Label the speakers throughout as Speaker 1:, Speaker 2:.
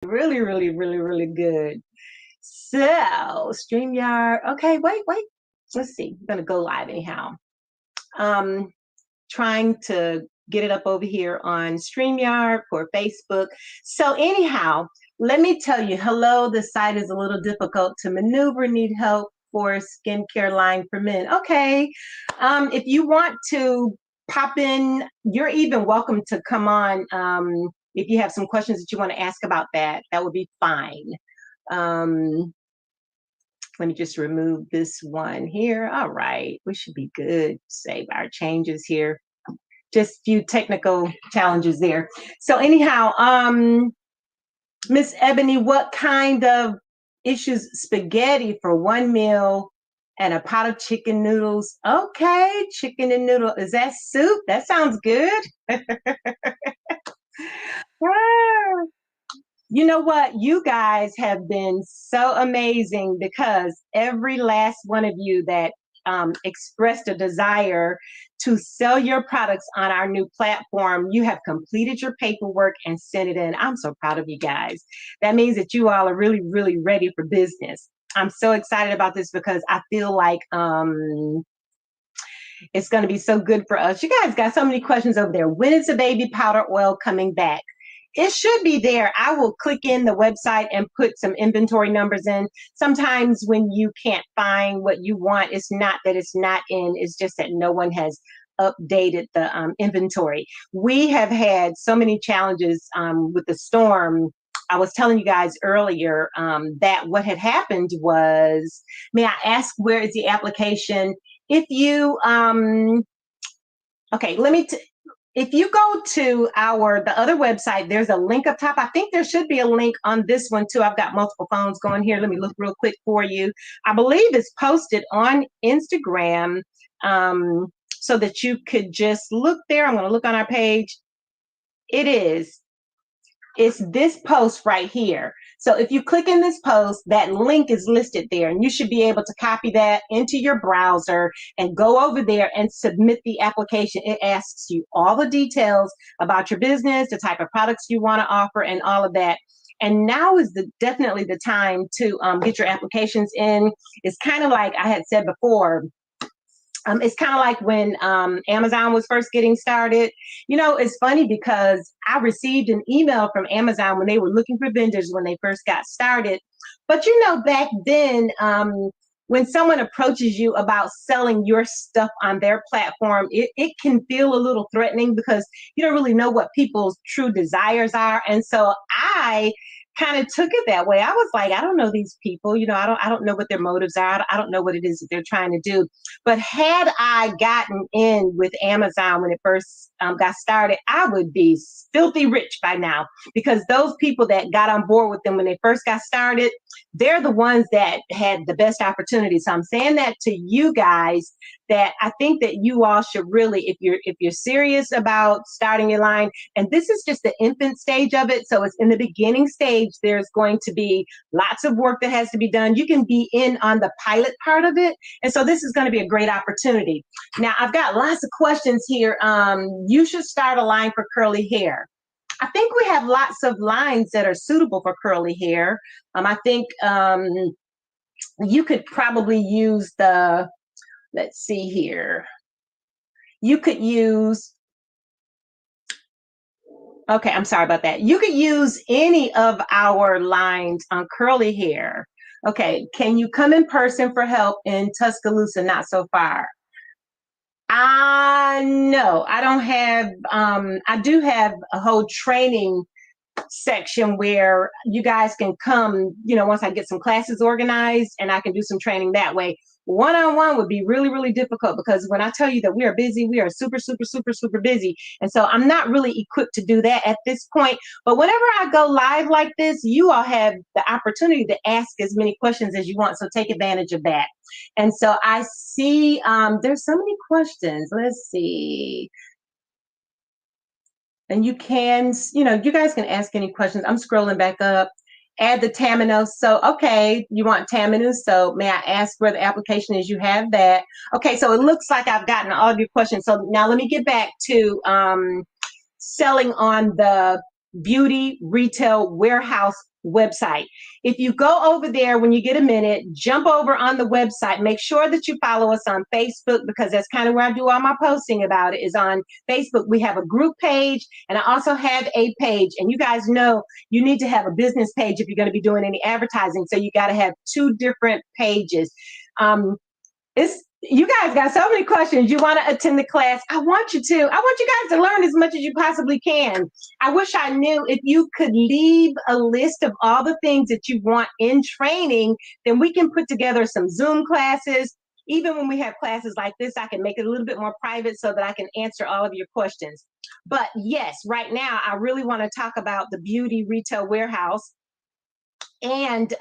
Speaker 1: Really, really, really, really good. So, StreamYard. Okay, wait. Let's see. I'm gonna go live anyhow. Um, Trying to get it up over here on StreamYard for Facebook. So anyhow, let me tell you, hello, the site is a little difficult to maneuver, need help for skincare line for men. Okay. If you want to pop in, you're even welcome to come on. If you have some questions that you want to ask about that, that would be fine. Um, Let me just remove this one here. All right, we should be good. Save our changes here. Just a few technical challenges there. So anyhow, Miss Ebony, what kind of issues? Spaghetti for one meal and a pot of chicken noodles. Okay, chicken and noodle. Is that soup? That sounds good. Ah, you know what? You guys have been so amazing because every last one of you that expressed a desire to sell your products on our new platform, you have completed your paperwork and sent it in. I'm so proud of you guys. That means that you all are really, really ready for business. I'm so excited about this because I feel like it's going to be so good for us. You guys got so many questions over there. When is the baby powder oil coming back? It should be there. I will click in the website and put some inventory numbers in. Sometimes when you can't find what you want, it's not that it's not in, it's just that no one has updated the inventory. We have had so many challenges with the storm. I was telling you guys earlier that what had happened was, may I ask, where is the application? If you, okay, if you go to the other website, there's a link up top. I think there should be a link on this one too. I've got multiple phones going here. Let me look real quick for you. I believe it's posted on Instagram, so that you could just look there. I'm going to look on our page. It is. It's this post right here. So if you click in this post, that link is listed there, and you should be able to copy that into your browser and go over there and submit the application. It asks you all the details about your business, the type of products you want to offer, and all of that. And now is definitely the time to get your applications in. It's kind of like I had said before, it's kind of like when Amazon was first getting started. You know, it's funny because I received an email from Amazon when they were looking for vendors when they first got started. But you know, back then, when someone approaches you about selling your stuff on their platform, it can feel a little threatening because you don't really know what people's true desires are. And so I kind of took it that way. I was like, I don't know these people, you know, I don't know what their motives are. I don't know what it is that they're trying to do. But had I gotten in with Amazon when it first got started, I would be filthy rich by now, because those people that got on board with them when they first got started, they're the ones that had the best opportunity. So I'm saying that to you guys, that I think that you all should really, if you're serious about starting your line, and this is just the infant stage of it, so it's in the beginning stage, there's going to be lots of work that has to be done. You can be in on the pilot part of it, and so this is going to be a great opportunity. Now, I've got lots of questions here. You should start a line for curly hair. I think we have lots of lines that are suitable for curly hair. I think you could probably use let's see here. You could use, okay, I'm sorry about that. You could use any of our lines on curly hair. Okay, can you come in person for help in Tuscaloosa? Not so far. No, I don't have, I do have a whole training section where you guys can come, you know, once I get some classes organized, and I can do some training that way. One-on-one would be really, really difficult, because when I tell you that we are busy, we are super, super, super, super busy. And so I'm not really equipped to do that at this point. But whenever I go live like this, you all have the opportunity to ask as many questions as you want. So take advantage of that. And so I see there's so many questions. Let's see. And you can, you know, you guys can ask any questions. I'm scrolling back up. Add the Tamino. So, okay, you want Tamino. So may I ask where the application is? You have that. Okay, so it looks like I've gotten all of your questions. So now let me get back to selling on the beauty retail warehouse website. If you go over there when you get a minute, jump over on the website. Make sure that you follow us on Facebook, because that's kind of where I do all my posting about it, is on Facebook. We have a group page, and I also have a page. And you guys know you need to have a business page if you're going to be doing any advertising. So you got to have two different pages. You guys got so many questions. You want to attend the class? I want you guys to learn as much as you possibly can. I wish I knew if you could leave a list of all the things that you want in training, then we can put together some Zoom classes. Even when we have classes like this, I can make it a little bit more private so that I can answer all of your questions. But yes, right now, I really want to talk about the beauty retail warehouse. And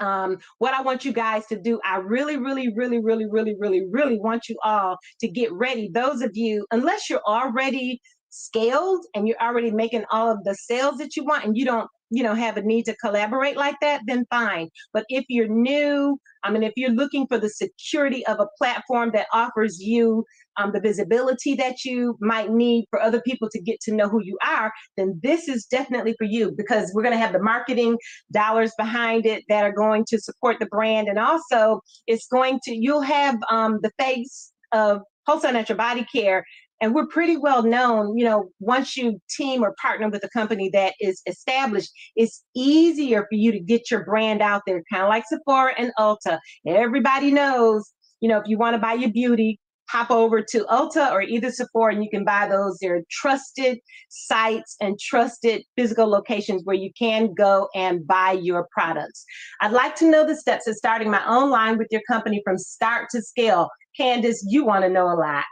Speaker 1: what I want you guys to do, I really, really, really, really, really, really, really want you all to get ready. Those of you, unless you're already scaled and you're already making all of the sales that you want, and you don't have a need to collaborate like that, then fine. But if you're new, if you're looking for the security of a platform that offers you the visibility that you might need for other people to get to know who you are, then this is definitely for you, because we're going to have the marketing dollars behind it that are going to support the brand. And also you'll have the face of Wholesale Natural Body Care. And we're pretty well known, once you team or partner with a company that is established, it's easier for you to get your brand out there, kind of like Sephora and Ulta. Everybody knows, if you want to buy your beauty, hop over to Ulta or either Sephora, and you can buy those. They're trusted sites and trusted physical locations where you can go and buy your products. I'd like to know the steps of starting my own line with your company from start to scale. Candace, you want to know a lot.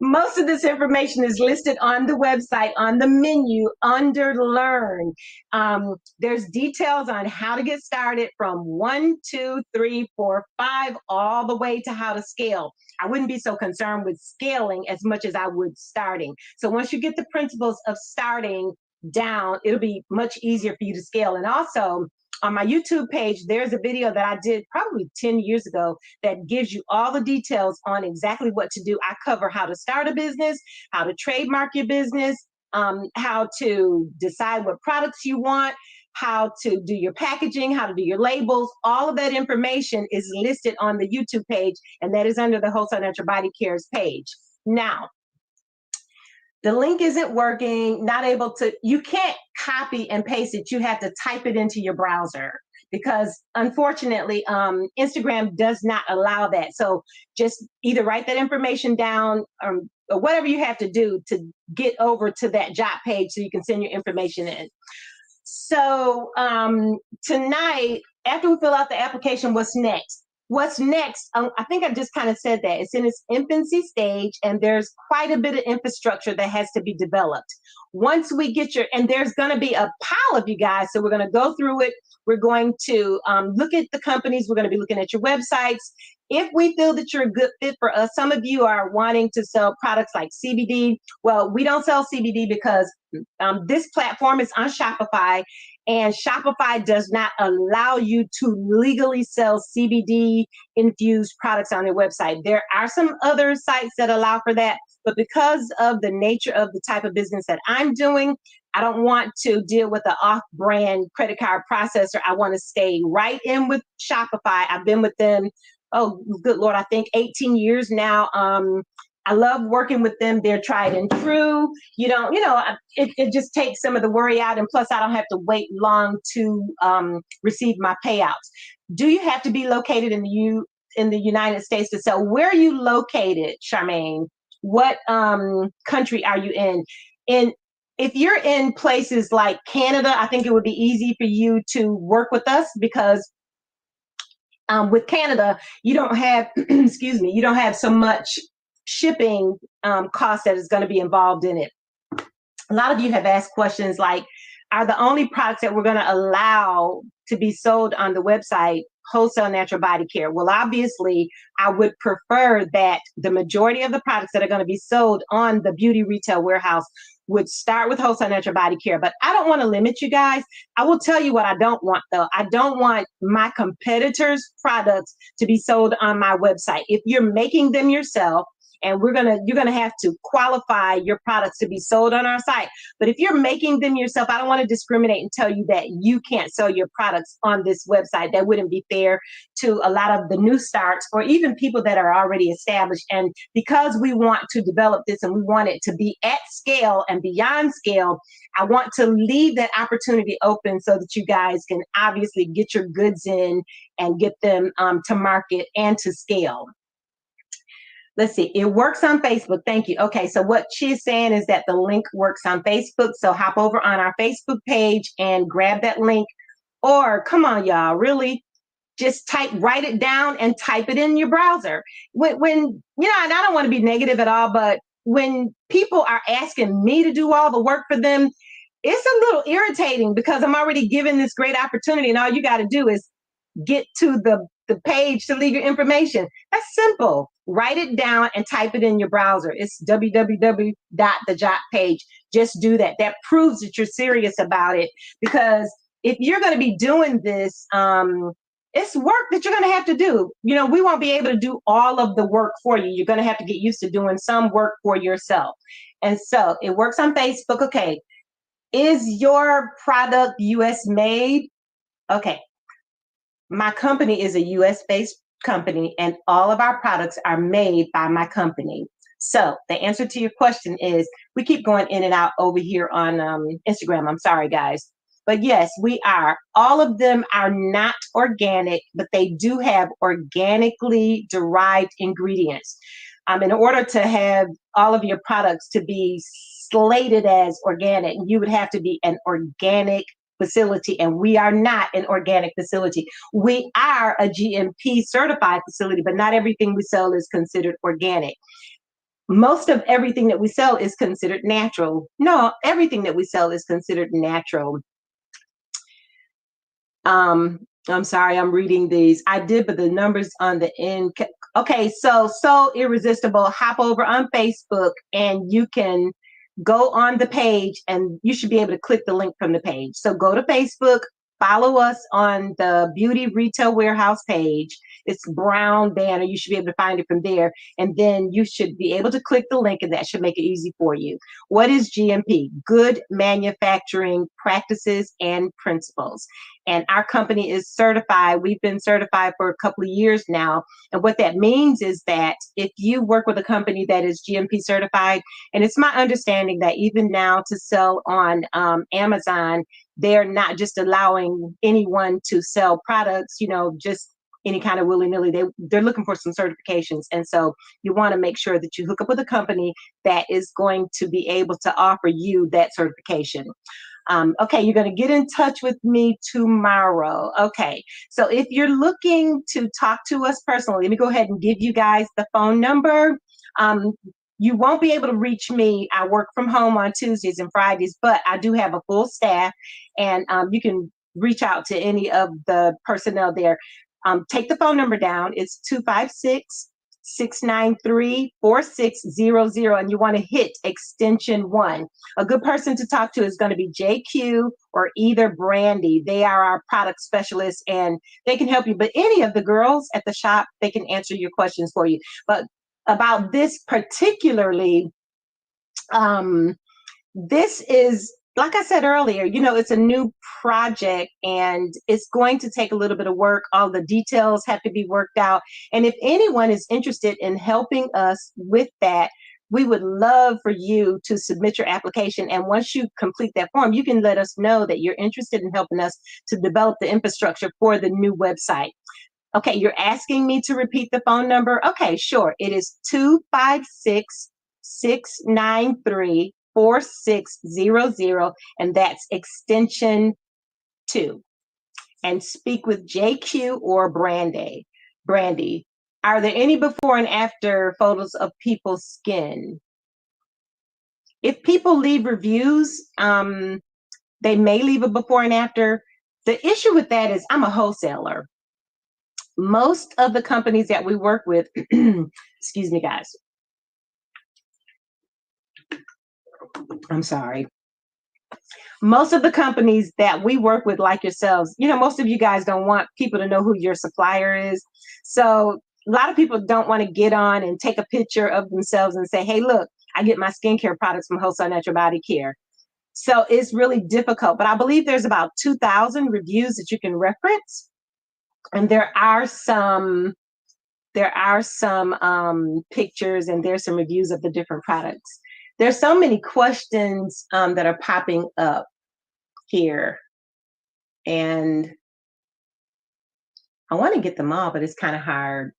Speaker 1: Most of this information is listed on the website, on the menu under Learn. There's details on how to get started from 1, 2, 3, 4, 5, all the way to how to scale. I wouldn't be so concerned with scaling as much as I would starting. So once you get the principles of starting down, it'll be much easier for you to scale. And also, on my YouTube page, there's a video that I did probably 10 years ago that gives you all the details on exactly what to do. I cover how to start a business, how to trademark your business, how to decide what products you want, how to do your packaging, how to do your labels. All of that information is listed on the YouTube page, and that is under the Wholesale Natural Body Care's page. Now, the link isn't working, you can't copy and paste it. You have to type it into your browser, because unfortunately, Instagram does not allow that. So just either write that information down or whatever you have to do to get over to that job page so you can send your information in. So tonight, after we fill out the application, what's next? What's next? I think I just kind of said that. It's in its infancy stage, and there's quite a bit of infrastructure that has to be developed. Once we get and there's going to be a pile of you guys, so we're going to go through it. We're going to look at the companies. We're going to be looking at your websites. If we feel that you're a good fit for us, some of you are wanting to sell products like CBD. Well, we don't sell CBD because this platform is on Shopify, and Shopify does not allow you to legally sell CBD infused products on their website. There are some other sites that allow for that, but because of the nature of the type of business that I'm doing, I don't want to deal with an off-brand credit card processor. I want to stay right in with Shopify. I've been with them, oh, good Lord, I think 18 years now. I love working with them. They're tried and true. It just takes some of the worry out. And plus, I don't have to wait long to receive my payouts. Do you have to be located in the United States to sell? Where are you located, Charmaine? What country are you in? If you're in places like Canada, I think it would be easy for you to work with us, because with Canada, you don't have, you don't have so much shipping cost that is going to be involved in it. A lot of you have asked questions like, are the only products that we're going to allow to be sold on the website Wholesale Natural Body Care? Well, obviously, I would prefer that the majority of the products that are going to be sold on the beauty retail warehouse would start with Wholesale Natural Body Care. But I don't want to limit you guys. I will tell you what I don't want, though. I don't want my competitors' products to be sold on my website. If you're making them yourself, and you're gonna have to qualify your products to be sold on our site. But if you're making them yourself, I don't want to discriminate and tell you that you can't sell your products on this website. That wouldn't be fair to a lot of the new starts or even people that are already established. And because we want to develop this and we want it to be at scale and beyond scale, I want to leave that opportunity open so that you guys can obviously get your goods in and get them to market and to scale. Let's see, it works on Facebook. Thank you. Okay, so what she's saying is that the link works on Facebook. So hop over on our Facebook page and grab that link. Or come on, y'all, really? Just write it down and type it in your browser. When you know, and I don't want to be negative at all, but when people are asking me to do all the work for them, it's a little irritating because I'm already given this great opportunity and all you got to do is get to the page to leave your information. That's simple. Write it down and type it in your browser. It's www.thejot page. Just do that. That proves that you're serious about it, because if you're going to be doing this, it's work that you're going to have to do. You know, we won't be able to do all of the work for you. You're going to have to get used to doing some work for yourself. And so it works on Facebook. Okay. Is your product US made? Okay. My company is a US based company and all of our products are made by my company. So the answer to your question is, we keep going in and out over here on Instagram. I'm sorry, guys. But yes, we are. All of them are not organic, but they do have organically derived ingredients. In order to have all of your products to be slated as organic, you would have to be an organic facility, and we are not an organic facility. We are a GMP certified facility, but not everything we sell is considered organic. Most of everything that we sell is considered natural. No, everything that we sell is considered natural. I'm sorry, I'm reading these. I did, but the numbers on the end. Okay, so irresistible. Hop over on Facebook and you can go on the page and you should be able to click the link from the page. So go to Facebook, follow us on the Beauty Retail Warehouse page. It's brown banner. You should be able to find it from there. And then you should be able to click the link and that should make it easy for you. What is GMP? Good Manufacturing Practices and Principles. And our company is certified. We've been certified for a couple of years now. And what that means is that if you work with a company that is GMP certified, and it's my understanding that even now to sell on Amazon, they're not just allowing anyone to sell products, you know, just any kind of willy-nilly. They're looking for some certifications. And so you want to make sure that you hook up with a company that is going to be able to offer you that certification. Okay, you're going to get in touch with me tomorrow. Okay, so if you're looking to talk to us personally, let me go ahead and give you guys the phone number. You won't be able to reach me. I work from home on Tuesdays and Fridays, but I do have a full staff, and you can reach out to any of the personnel there. Take the phone number down. It's 256-693-4600, and you want to hit extension 1. A good person to talk to is going to be JQ or either Brandy. They are our product specialists and they can help you. But any of the girls at the shop, they can answer your questions for you. But about this particularly, this is, like I said earlier, you know, it's a new project and it's going to take a little bit of work. All the details have to be worked out. And if anyone is interested in helping us with that, we would love for you to submit your application. And once you complete that form, you can let us know that you're interested in helping us to develop the infrastructure for the new website. Okay, you're asking me to repeat the phone number? Okay, sure. It is 256-693-4600, and that's extension 2. And speak with JQ or Brandy. Brandy, are there any before and after photos of people's skin? If people leave reviews, they may leave a before and after. The issue with that is I'm a wholesaler. Most of the companies that we work with, excuse me, guys. I'm sorry. Most of the companies that we work with, like yourselves, you know, most of you guys don't want people to know who your supplier is. So a lot of people don't want to get on and take a picture of themselves and say, hey, look, I get my skincare products from Wholesale Natural Body Care. So it's really difficult. But I believe there's about 2,000 reviews that you can reference. And there are some pictures, and there's some reviews of the different products. There's so many questions that are popping up here. And I want to get them all, but it's kind of hard.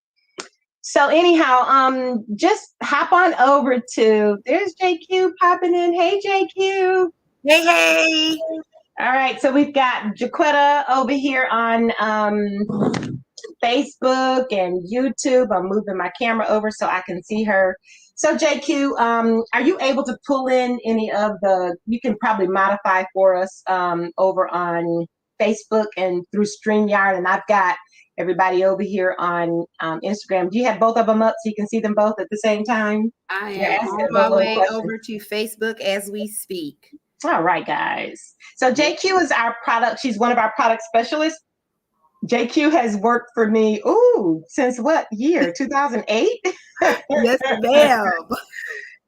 Speaker 1: So anyhow, just hop on over to, there's JQ popping in. Hey, JQ.
Speaker 2: Hey, hey.
Speaker 1: All right. So we've got Jaquetta over here on Facebook and YouTube. I'm moving my camera over so I can see her. So JQ, are you able to pull in any of you can probably modify for us over on Facebook and through StreamYard, and I've got everybody over here on Instagram. Do you have both of them up so you can see them both at the same time?
Speaker 2: I am on my way over to Facebook as we speak.
Speaker 1: All right, guys. So JQ is our product. She's one of our product specialists. JQ has worked for me, since what year? 2008?
Speaker 2: Yes, ma'am.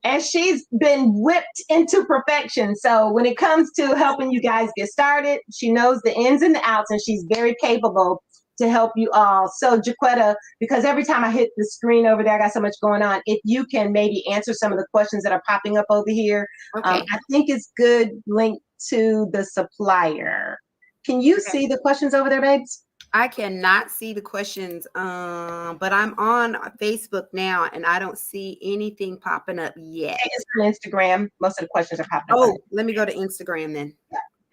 Speaker 1: And she's been whipped into perfection. So when it comes to helping you guys get started, she knows the ins and the outs, and she's very capable to help you all. So Jaquetta, because every time I hit the screen over there, I got so much going on. If you can maybe answer some of the questions that are popping up over here,
Speaker 2: okay.
Speaker 1: I think it's good link to the supplier. Can you see the questions over there, babes?
Speaker 2: I cannot see the questions, but I'm on Facebook now, and I don't see anything popping up yet.
Speaker 1: It's on Instagram. Most of the questions are popping up.
Speaker 2: Oh, let me go to Instagram then.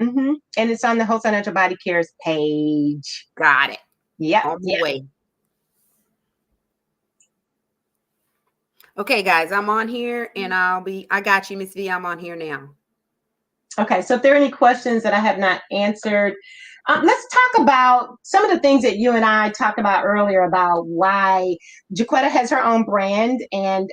Speaker 1: Mm-hmm. And it's on the Wholesale Natural Body Care's page.
Speaker 2: Got it.
Speaker 1: Yep.
Speaker 2: On the way. Okay, guys, I'm on here, and I got you, Miss V. I'm on here now.
Speaker 1: Okay, so if there are any questions that I have not answered, let's talk about some of the things that you and I talked about earlier about why Jaquetta has her own brand. And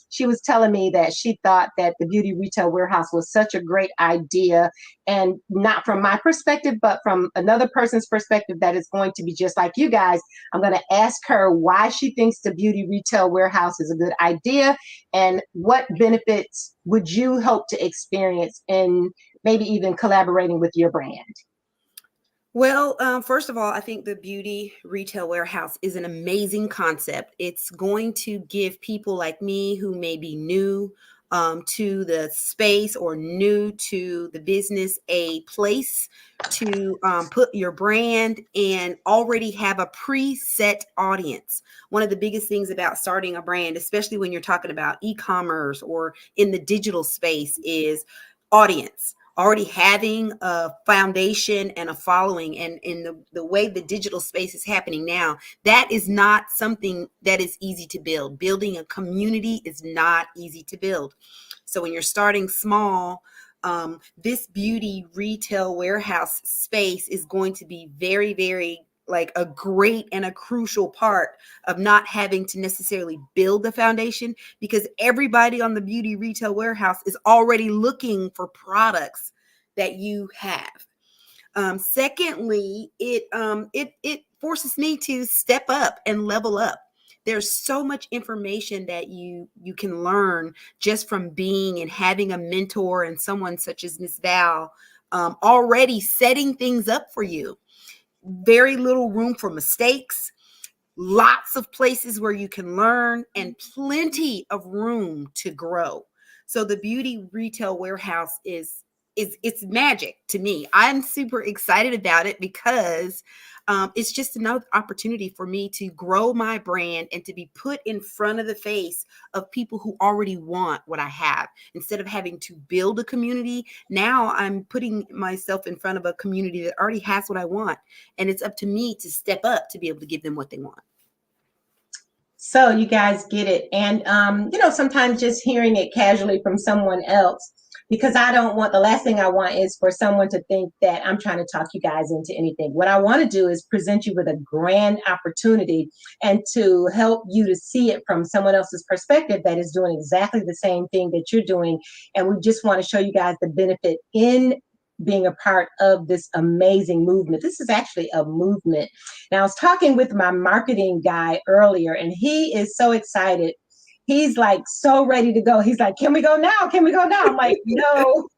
Speaker 1: she was telling me that she thought that the Beauty Retail Warehouse was such a great idea, and not from my perspective, but from another person's perspective that is going to be just like you guys. I'm going to ask her why she thinks the Beauty Retail Warehouse is a good idea, and what benefits would you hope to experience in maybe even collaborating with your brand.
Speaker 2: Well, first of all, I think the Beauty Retail Warehouse is an amazing concept. It's going to give people like me who may be new to the space or new to the business a place to put your brand and already have a preset audience. One of the biggest things about starting a brand, especially when you're talking about e-commerce or in the digital space, is audience. Already having a foundation and a following, and in the way the digital space is happening now, that is not something that is easy to build. Building a community is not easy to build. So when you're starting small, this Beauty Retail Warehouse space is going to be very, very like a great and a crucial part of not having to necessarily build the foundation, because everybody on the Beauty Retail Warehouse is already looking for products that you have. Secondly, it forces me to step up and level up. There's so much information that you can learn just from being and having a mentor and someone such as Miss Val already setting things up for you. Very little room for mistakes, lots of places where you can learn, and plenty of room to grow. So the Beauty Retail Warehouse is it's magic to me. I'm super excited about it because it's just another opportunity for me to grow my brand and to be put in front of the face of people who already want what I have. Instead of having to build a community, now I'm putting myself in front of a community that already has what I want. And it's up to me to step up to be able to give them what they want.
Speaker 1: So you guys get it. And, sometimes just hearing it casually from someone else, because the last thing I want is for someone to think that I'm trying to talk you guys into anything. What I want to do is present you with a grand opportunity and to help you to see it from someone else's perspective that is doing exactly the same thing that you're doing. And we just want to show you guys the benefit in being a part of this amazing movement. This is actually a movement. Now, I was talking with my marketing guy earlier, and he is so excited. He's like so ready to go. He's like, can we go now? Can we go now? I'm like, no.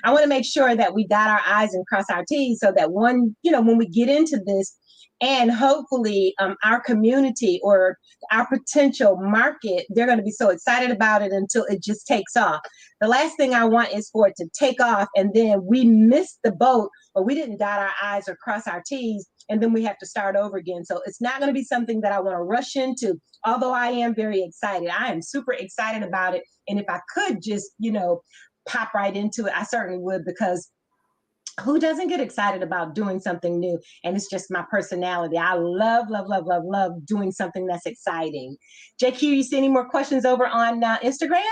Speaker 1: I want to make sure that we dot our I's and cross our T's so that when we get into this, and hopefully our community or our potential market, they're going to be so excited about it until it just takes off. The last thing I want is for it to take off and then we miss the boat, or we didn't dot our I's or cross our T's, and then we have to start over again. So it's not going to be something that I want to rush into, although I am very excited. I am super excited about it. And if I could just, pop right into it, I certainly would, because who doesn't get excited about doing something new? And it's just my personality. I love, love, love, love, love doing something that's exciting. JQ, you see any more questions over on Instagram?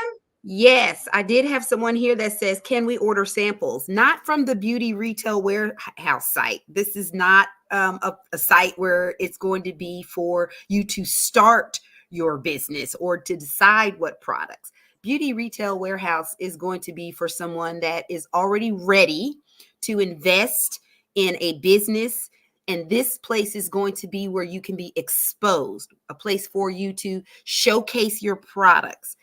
Speaker 2: Yes, I did have someone here that says, can we order samples? Not from the beauty retail warehouse site. This is not a site where it's going to be for you to start your business or to decide what products. Beauty retail warehouse is going to be for someone that is already ready to invest in a business. And this place is going to be where you can be exposed, a place for you to showcase your products.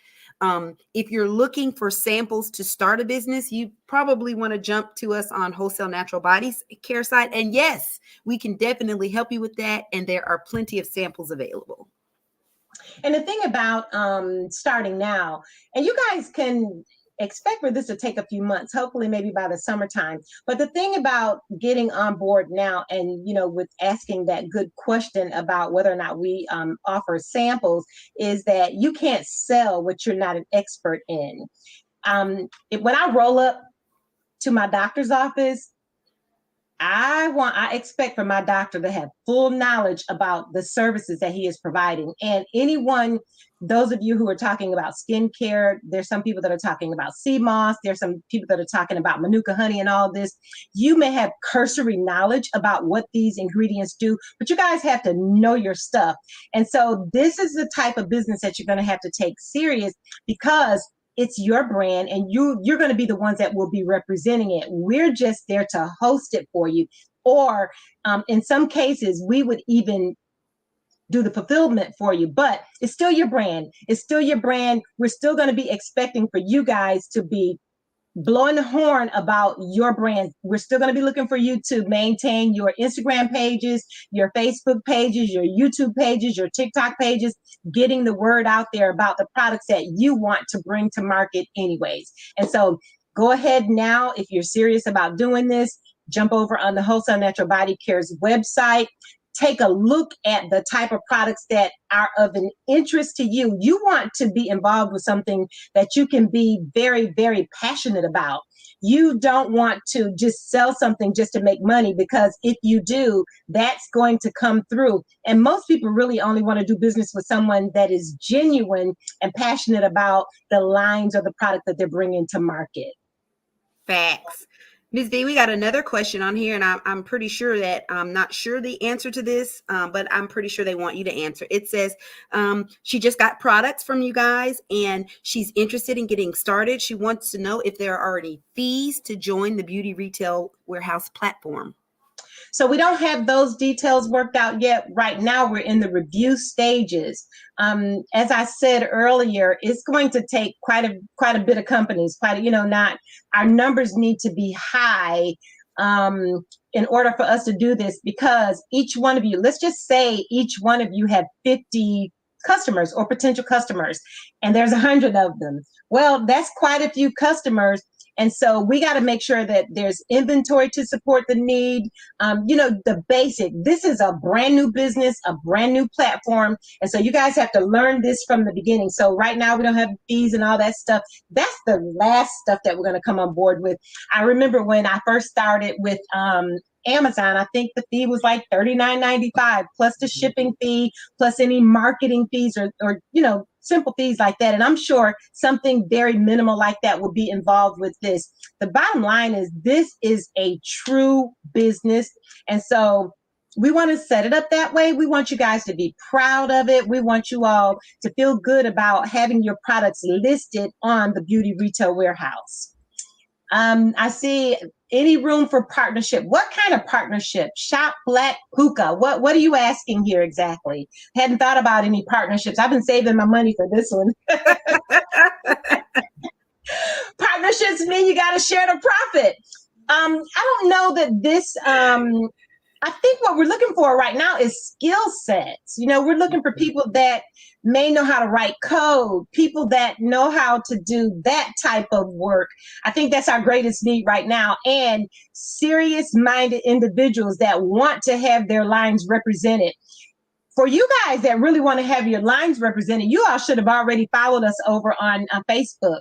Speaker 2: If you're looking for samples to start a business, you probably want to jump to us on Wholesale Natural Bodies Care site. And yes, we can definitely help you with that. And there are plenty of samples available.
Speaker 1: And the thing about starting now, and you guys can expect for this to take a few months, hopefully maybe by the summertime. But the thing about getting on board now and, with asking that good question about whether or not we offer samples is that you can't sell what you're not an expert in. When I roll up to my doctor's office, I expect for my doctor to have full knowledge about the services that he is providing. And those of you who are talking about skincare, there's some people that are talking about sea moss. There's some people that are talking about manuka honey and all this. You may have cursory knowledge about what these ingredients do, but you guys have to know your stuff. And so this is the type of business that you're going to have to take serious, because it's your brand and you're going to be the ones that will be representing it. We're just there to host it for you. Or in some cases, we would even do the fulfillment for you, but it's still your brand. It's still your brand. We're still going to be expecting for you guys to be blowing the horn about your brand. We're still going to be looking for you to maintain your Instagram pages, your Facebook pages, your YouTube pages, your TikTok pages, getting the word out there about the products that you want to bring to market anyways. And so go ahead now, if you're serious about doing this, jump over on the Wholesale Natural Body Care's website. Take a look at the type of products that are of an interest to you. You want to be involved with something that you can be very, very passionate about. You don't want to just sell something just to make money, because if you do, that's going to come through. And most people really only want to do business with someone that is genuine and passionate about the lines or the product that they're bringing to market.
Speaker 2: Facts. Ms. V, we got another question on here, and I'm pretty sure that I'm not sure the answer to this, but I'm pretty sure they want you to answer. It says she just got products from you guys, and she's interested in getting started. She wants to know if there are any fees to join the Beauty Retail Warehouse platform.
Speaker 1: So we don't have those details worked out yet. Right now, we're in the review stages. As I said earlier, it's going to take quite a bit of companies. Not our numbers need to be high in order for us to do this, because each one of you, let's just say each one of you have 50 customers or potential customers, and there's 100 of them. Well, that's quite a few customers. And so we got to make sure that there's inventory to support the need. The basic. This is a brand new business, a brand new platform. And so you guys have to learn this from the beginning. So right now we don't have fees and all that stuff. That's the last stuff that we're going to come on board with. I remember when I first started with Amazon, I think the fee was like $39.95 plus the shipping fee, plus any marketing fees or simple fees like that. And I'm sure something very minimal like that will be involved with this. The bottom line is this is a true business. And so we want to set it up that way. We want you guys to be proud of it. We want you all to feel good about having your products listed on the Beauty Retail Warehouse. I see any room for partnership. What kind of partnership? Shop Black Hookah. What are you asking here exactly? Hadn't thought about any partnerships. I've been saving my money for this one. Partnerships mean you got to share the profit. I don't know that this I think what we're looking for right now is skill sets. We're looking for people that may know how to write code, people that know how to do that type of work. I think that's our greatest need right now. And serious minded individuals that want to have their lines represented. For you guys that really want to have your lines represented, you all should have already followed us over on Facebook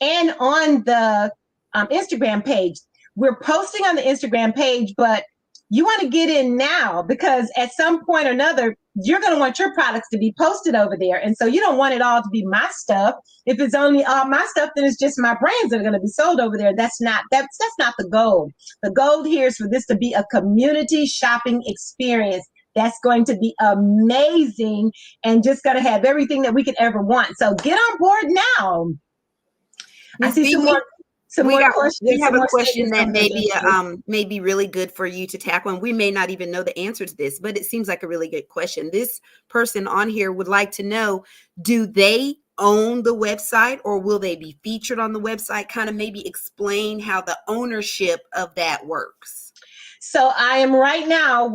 Speaker 1: and on the Instagram page. We're posting on the Instagram page, but you want to get in now because at some point or another, you're going to want your products to be posted over there. And so you don't want it all to be my stuff. If it's only all my stuff, then it's just my brands that are going to be sold over there. That's not the goal. The goal here is for this to be a community shopping experience that's going to be amazing and just going to have everything that we could ever want. So get on board now. I see some more questions.
Speaker 2: We have a question that may be really good for you to tackle, and we may not even know the answer to this, but it seems like a really good question. This person on here would like to know, do they own the website or will they be featured on the website? Kind of maybe explain how the ownership of that works.
Speaker 1: So I am right now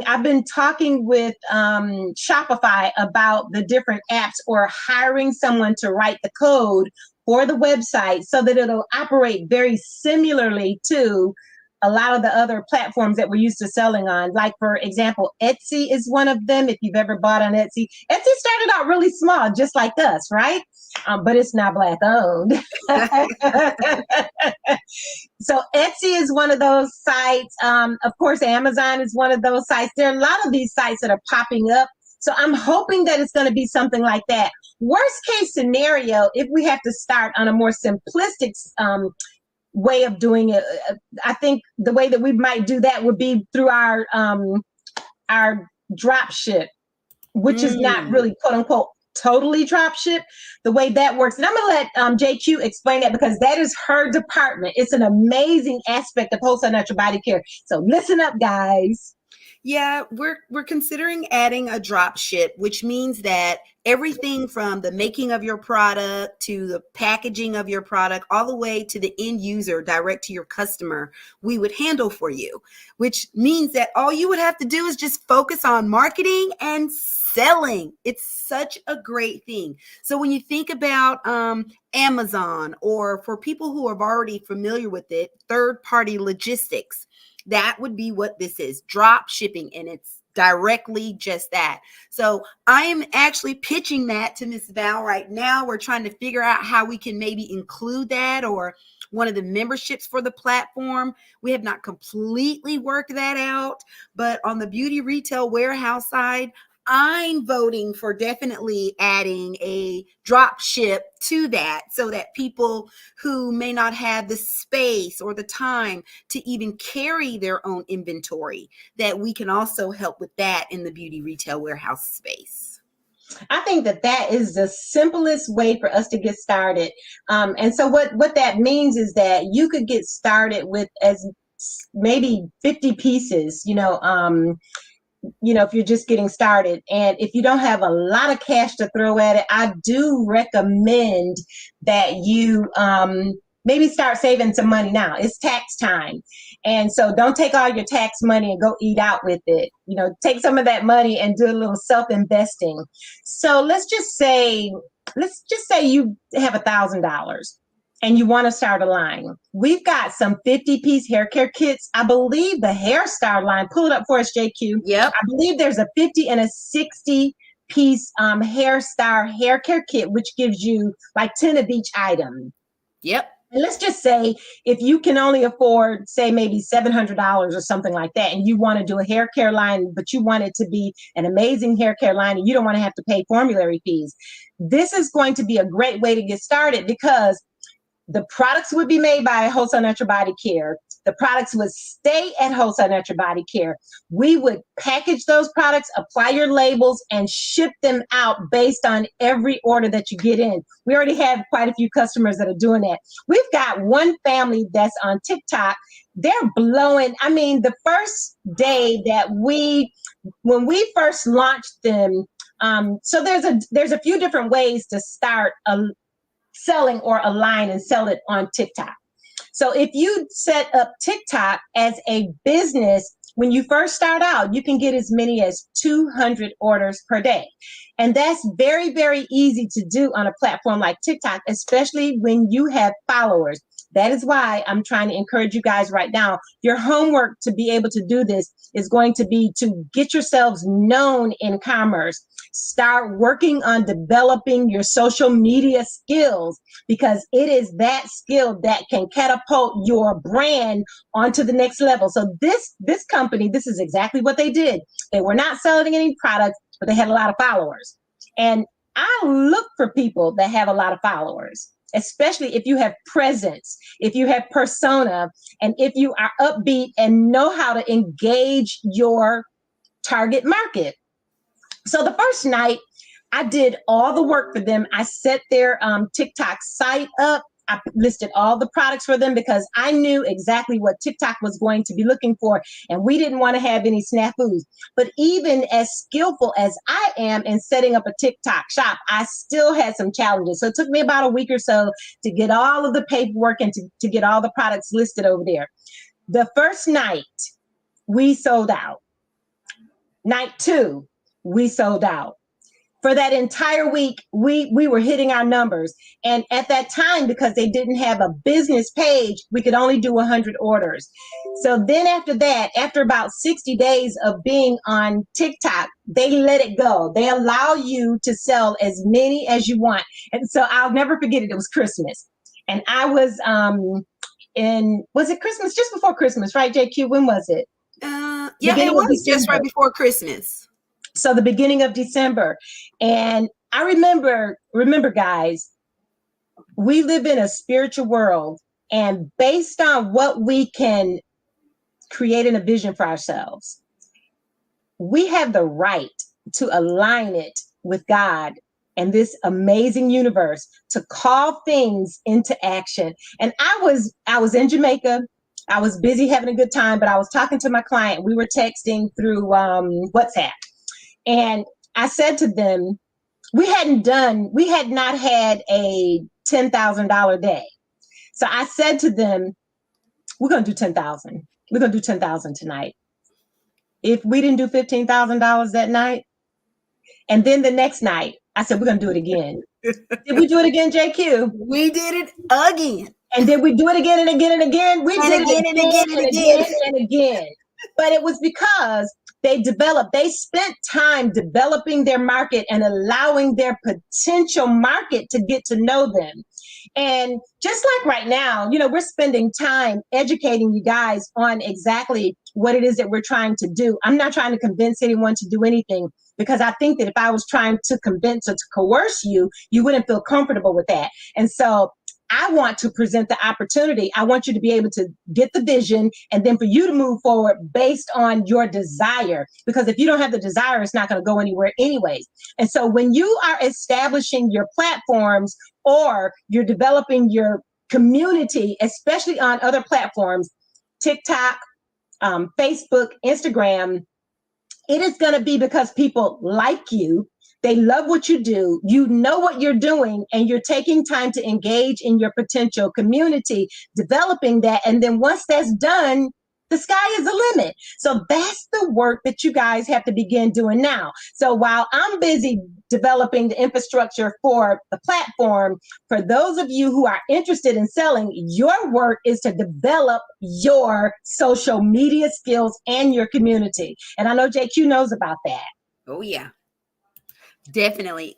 Speaker 1: I've been talking with Shopify about the different apps or hiring someone to write the code for the website so that it'll operate very similarly to a lot of the other platforms that we're used to selling on. Like, for example, Etsy is one of them. If you've ever bought on Etsy started out really small, just like us, right? But it's not Black owned. So Etsy is one of those sites. Of course, Amazon is one of those sites. There are a lot of these sites that are popping up. So I'm hoping that it's going to be something like that. Worst case scenario, if we have to start on a more simplistic way of doing it, I think the way that we might do that would be through our drop ship, which is not really quote unquote totally drop ship. The way that works, and I'm going to let JQ explain that because that is her department. It's an amazing aspect of wholesale natural body care. So listen up, guys.
Speaker 2: Yeah, we're considering adding a drop ship, which means that everything from the making of your product to the packaging of your product, all the way to the end user, direct to your customer, we would handle for you, which means that all you would have to do is just focus on marketing and selling. It's such a great thing. So when you think about Amazon, or for people who are already familiar with it, third-party logistics, that would be what this is, drop shipping, and it's directly just that. So I am actually pitching that to Miss Val right now. We're trying to figure out how we can maybe include that or one of the memberships for the platform. We have not completely worked that out, but on the beauty retail warehouse side, I'm voting for definitely adding a drop ship to that so that people who may not have the space or the time to even carry their own inventory, that we can also help with that in the beauty retail warehouse space.
Speaker 1: I think that is the simplest way for us to get started. And so what that means is that you could get started with as maybe 50 pieces, if you're just getting started. And if you don't have a lot of cash to throw at it, I do recommend that you maybe start saving some money now. It's tax time. And so don't take all your tax money and go eat out with it. Take some of that money and do a little self-investing. So let's just say you have $1,000. and you want to start a line. We've got some 50-piece hair care kits. I believe the Hair Star line, pull it up for us, JQ.
Speaker 2: Yep.
Speaker 1: I believe there's a 50 and a 60-piece Hair Star hair care kit, which gives you like 10 of each item.
Speaker 2: Yep.
Speaker 1: And let's just say if you can only afford, say, maybe $700 or something like that, and you want to do a hair care line, but you want it to be an amazing hair care line and you don't want to have to pay formulary fees, this is going to be a great way to get started because the products would be made by Wholesale Natural Body Care. The products would stay at Wholesale Natural Body Care. We would package those products, apply your labels, and ship them out based on every order that you get in. We already have quite a few customers that are doing that. We've got one family that's on TikTok. They're blowing. I mean, the first day that when we first launched them, so there's a few different ways to start selling or a line and sell it on TikTok. So if you set up TikTok as a business, when you first start out, you can get as many as 200 orders per day. And that's very, very easy to do on a platform like TikTok, especially when you have followers. That is why I'm trying to encourage you guys right now. Your homework to be able to do this is going to be to get yourselves known in commerce. Start working on developing your social media skills, because it is that skill that can catapult your brand onto the next level. So this company, this is exactly what they did. They were not selling any products, but they had a lot of followers. And I look for people that have a lot of followers, especially if you have presence, if you have persona, and if you are upbeat and know how to engage your target market. So the first night, I did all the work for them. I set their TikTok site up. I listed all the products for them because I knew exactly what TikTok was going to be looking for, and we didn't want to have any snafus. But even as skillful as I am in setting up a TikTok shop, I still had some challenges. So it took me about a week or so to get all of the paperwork and to get all the products listed over there. The first night, we sold out. Night 2, we sold out. For that entire week, we were hitting our numbers. And at that time, because they didn't have a business page, we could only do 100 orders. So then after that, after about 60 days of being on TikTok, they let it go. They allow you to sell as many as you want. And so I'll never forget it. It was Christmas. And I was was it Christmas? Just before Christmas, right, JQ? When was it?
Speaker 2: Yeah, it was just right before Christmas.
Speaker 1: So the beginning of December. And I remember, guys, we live in a spiritual world, and based on what we can create in a vision for ourselves, we have the right to align it with God and this amazing universe to call things into action. And I was in Jamaica. I was busy having a good time, but I was talking to my client. We were texting through WhatsApp. And I said to them, we had not had a $10,000 day. So I said to them, we're going to do 10,000. We're going to do 10,000 tonight. If we didn't do $15,000 that night, and then the next night, I said, we're going to do it again. Did we do it again, JQ?
Speaker 2: We did it again.
Speaker 1: And did we do it again and again and again? We did it again and again. But it was because they spent time developing their market and allowing their potential market to get to know them. And just like right now, we're spending time educating you guys on exactly what it is that we're trying to do. I'm not trying to convince anyone to do anything, because I think that if I was trying to convince or to coerce you, you wouldn't feel comfortable with that. And so I want to present the opportunity. I want you to be able to get the vision, and then for you to move forward based on your desire. Because if you don't have the desire, it's not going to go anywhere anyways. And so when you are establishing your platforms, or you're developing your community, especially on other platforms, TikTok, Facebook, Instagram, it is going to be because people like you. They love what you do. You know what you're doing, and you're taking time to engage in your potential community, developing that. And then once that's done, the sky is the limit. So that's the work that you guys have to begin doing now. So while I'm busy developing the infrastructure for the platform, for those of you who are interested in selling, your work is to develop your social media skills and your community. And I know JQ knows about that.
Speaker 2: Oh, yeah. Definitely.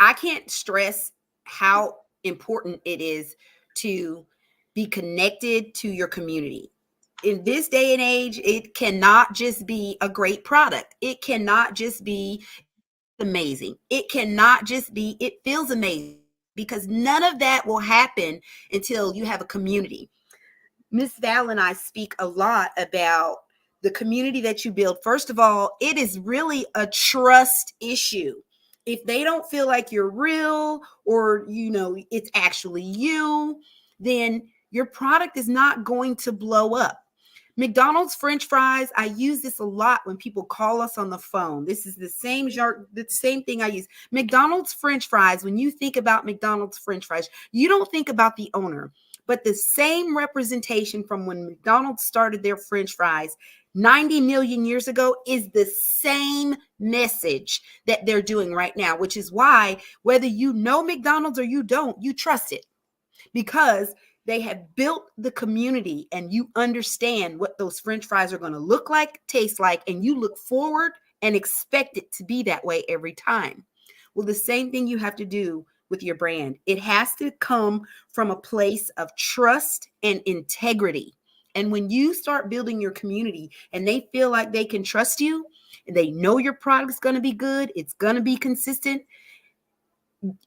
Speaker 2: I can't stress how important it is to be connected to your community. In this day and age, it cannot just be a great product. It cannot just be amazing. It cannot just be, it feels amazing, because none of that will happen until you have a community. Miss Val and I speak a lot about the community that you build. First of all, it is really a trust issue. If they don't feel like you're real, or it's actually you, then your product is not going to blow up. McDonald's French fries, I use this a lot when people call us on the phone. This is the same thing I use. McDonald's French fries, when you think about McDonald's French fries, you don't think about the owner, but the same representation from when McDonald's started their French fries 90 million years ago is the same message that they're doing right now, which is why whether you know McDonald's or you don't, you trust it, because they have built the community and you understand what those French fries are going to look like, taste like, and you look forward and expect it to be that way every time. Well, the same thing you have to do with your brand. It has to come from a place of trust and integrity. And when you start building your community and they feel like they can trust you and they know your product's going to be good, it's going to be consistent,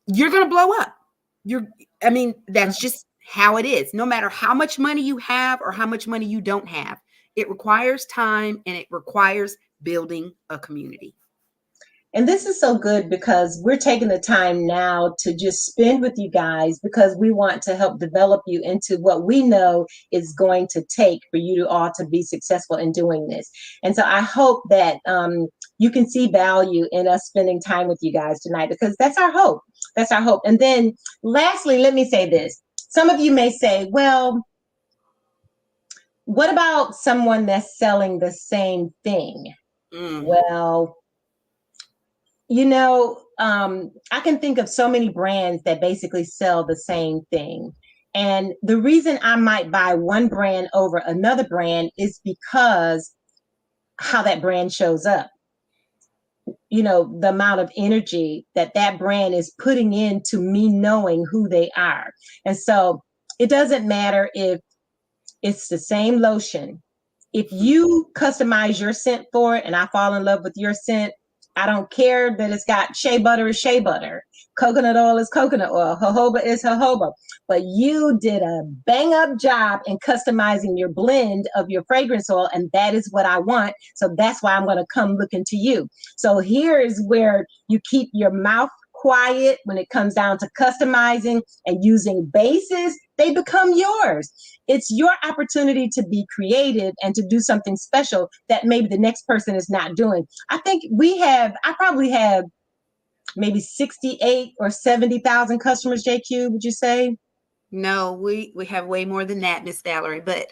Speaker 2: you're going to blow up. That's just how it is. No matter how much money you have or how much money you don't have, it requires time and it requires building a community.
Speaker 1: And this is so good because we're taking the time now to just spend with you guys, because we want to help develop you into what we know is going to take for you to all to be successful in doing this. And so I hope that you can see value in us spending time with you guys tonight, because that's our hope. That's our hope. And then lastly, let me say this. Some of you may say, well, what about someone that's selling the same thing? Well, I can think of so many brands that basically sell the same thing. And the reason I might buy one brand over another brand is because how that brand shows up. The amount of energy that brand is putting into me knowing who they are. And so it doesn't matter if it's the same lotion. If you customize your scent for it and I fall in love with your scent, I don't care that it's got shea butter is shea butter, coconut oil is coconut oil, jojoba is jojoba. But you did a bang up job in customizing your blend of your fragrance oil, and that is what I want. So that's why I'm going to come looking to you. So here is where you keep your mouth quiet when it comes down to customizing and using bases. They become yours. It's your opportunity to be creative and to do something special that maybe the next person is not doing. I probably have maybe 68 or 70,000 customers, JQ, would you say?
Speaker 2: No, we have way more than that, Miss Valerie, but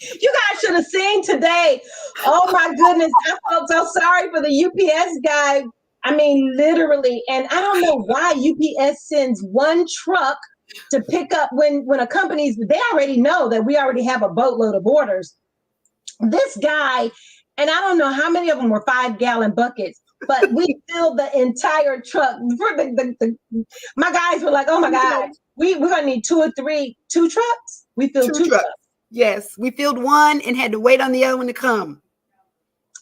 Speaker 1: you guys should have seen today. Oh my goodness. I felt so sorry for the UPS guy. I mean, literally. And I don't know why UPS sends one truck to pick up when a company's, they already know that we already have a boatload of orders. This guy, and I don't know how many of them were 5-gallon buckets, but we filled the entire truck. My guys were like, oh my God, we're going to need two trucks. We filled two trucks.
Speaker 2: Yes, we filled one and had to wait on the other one to come.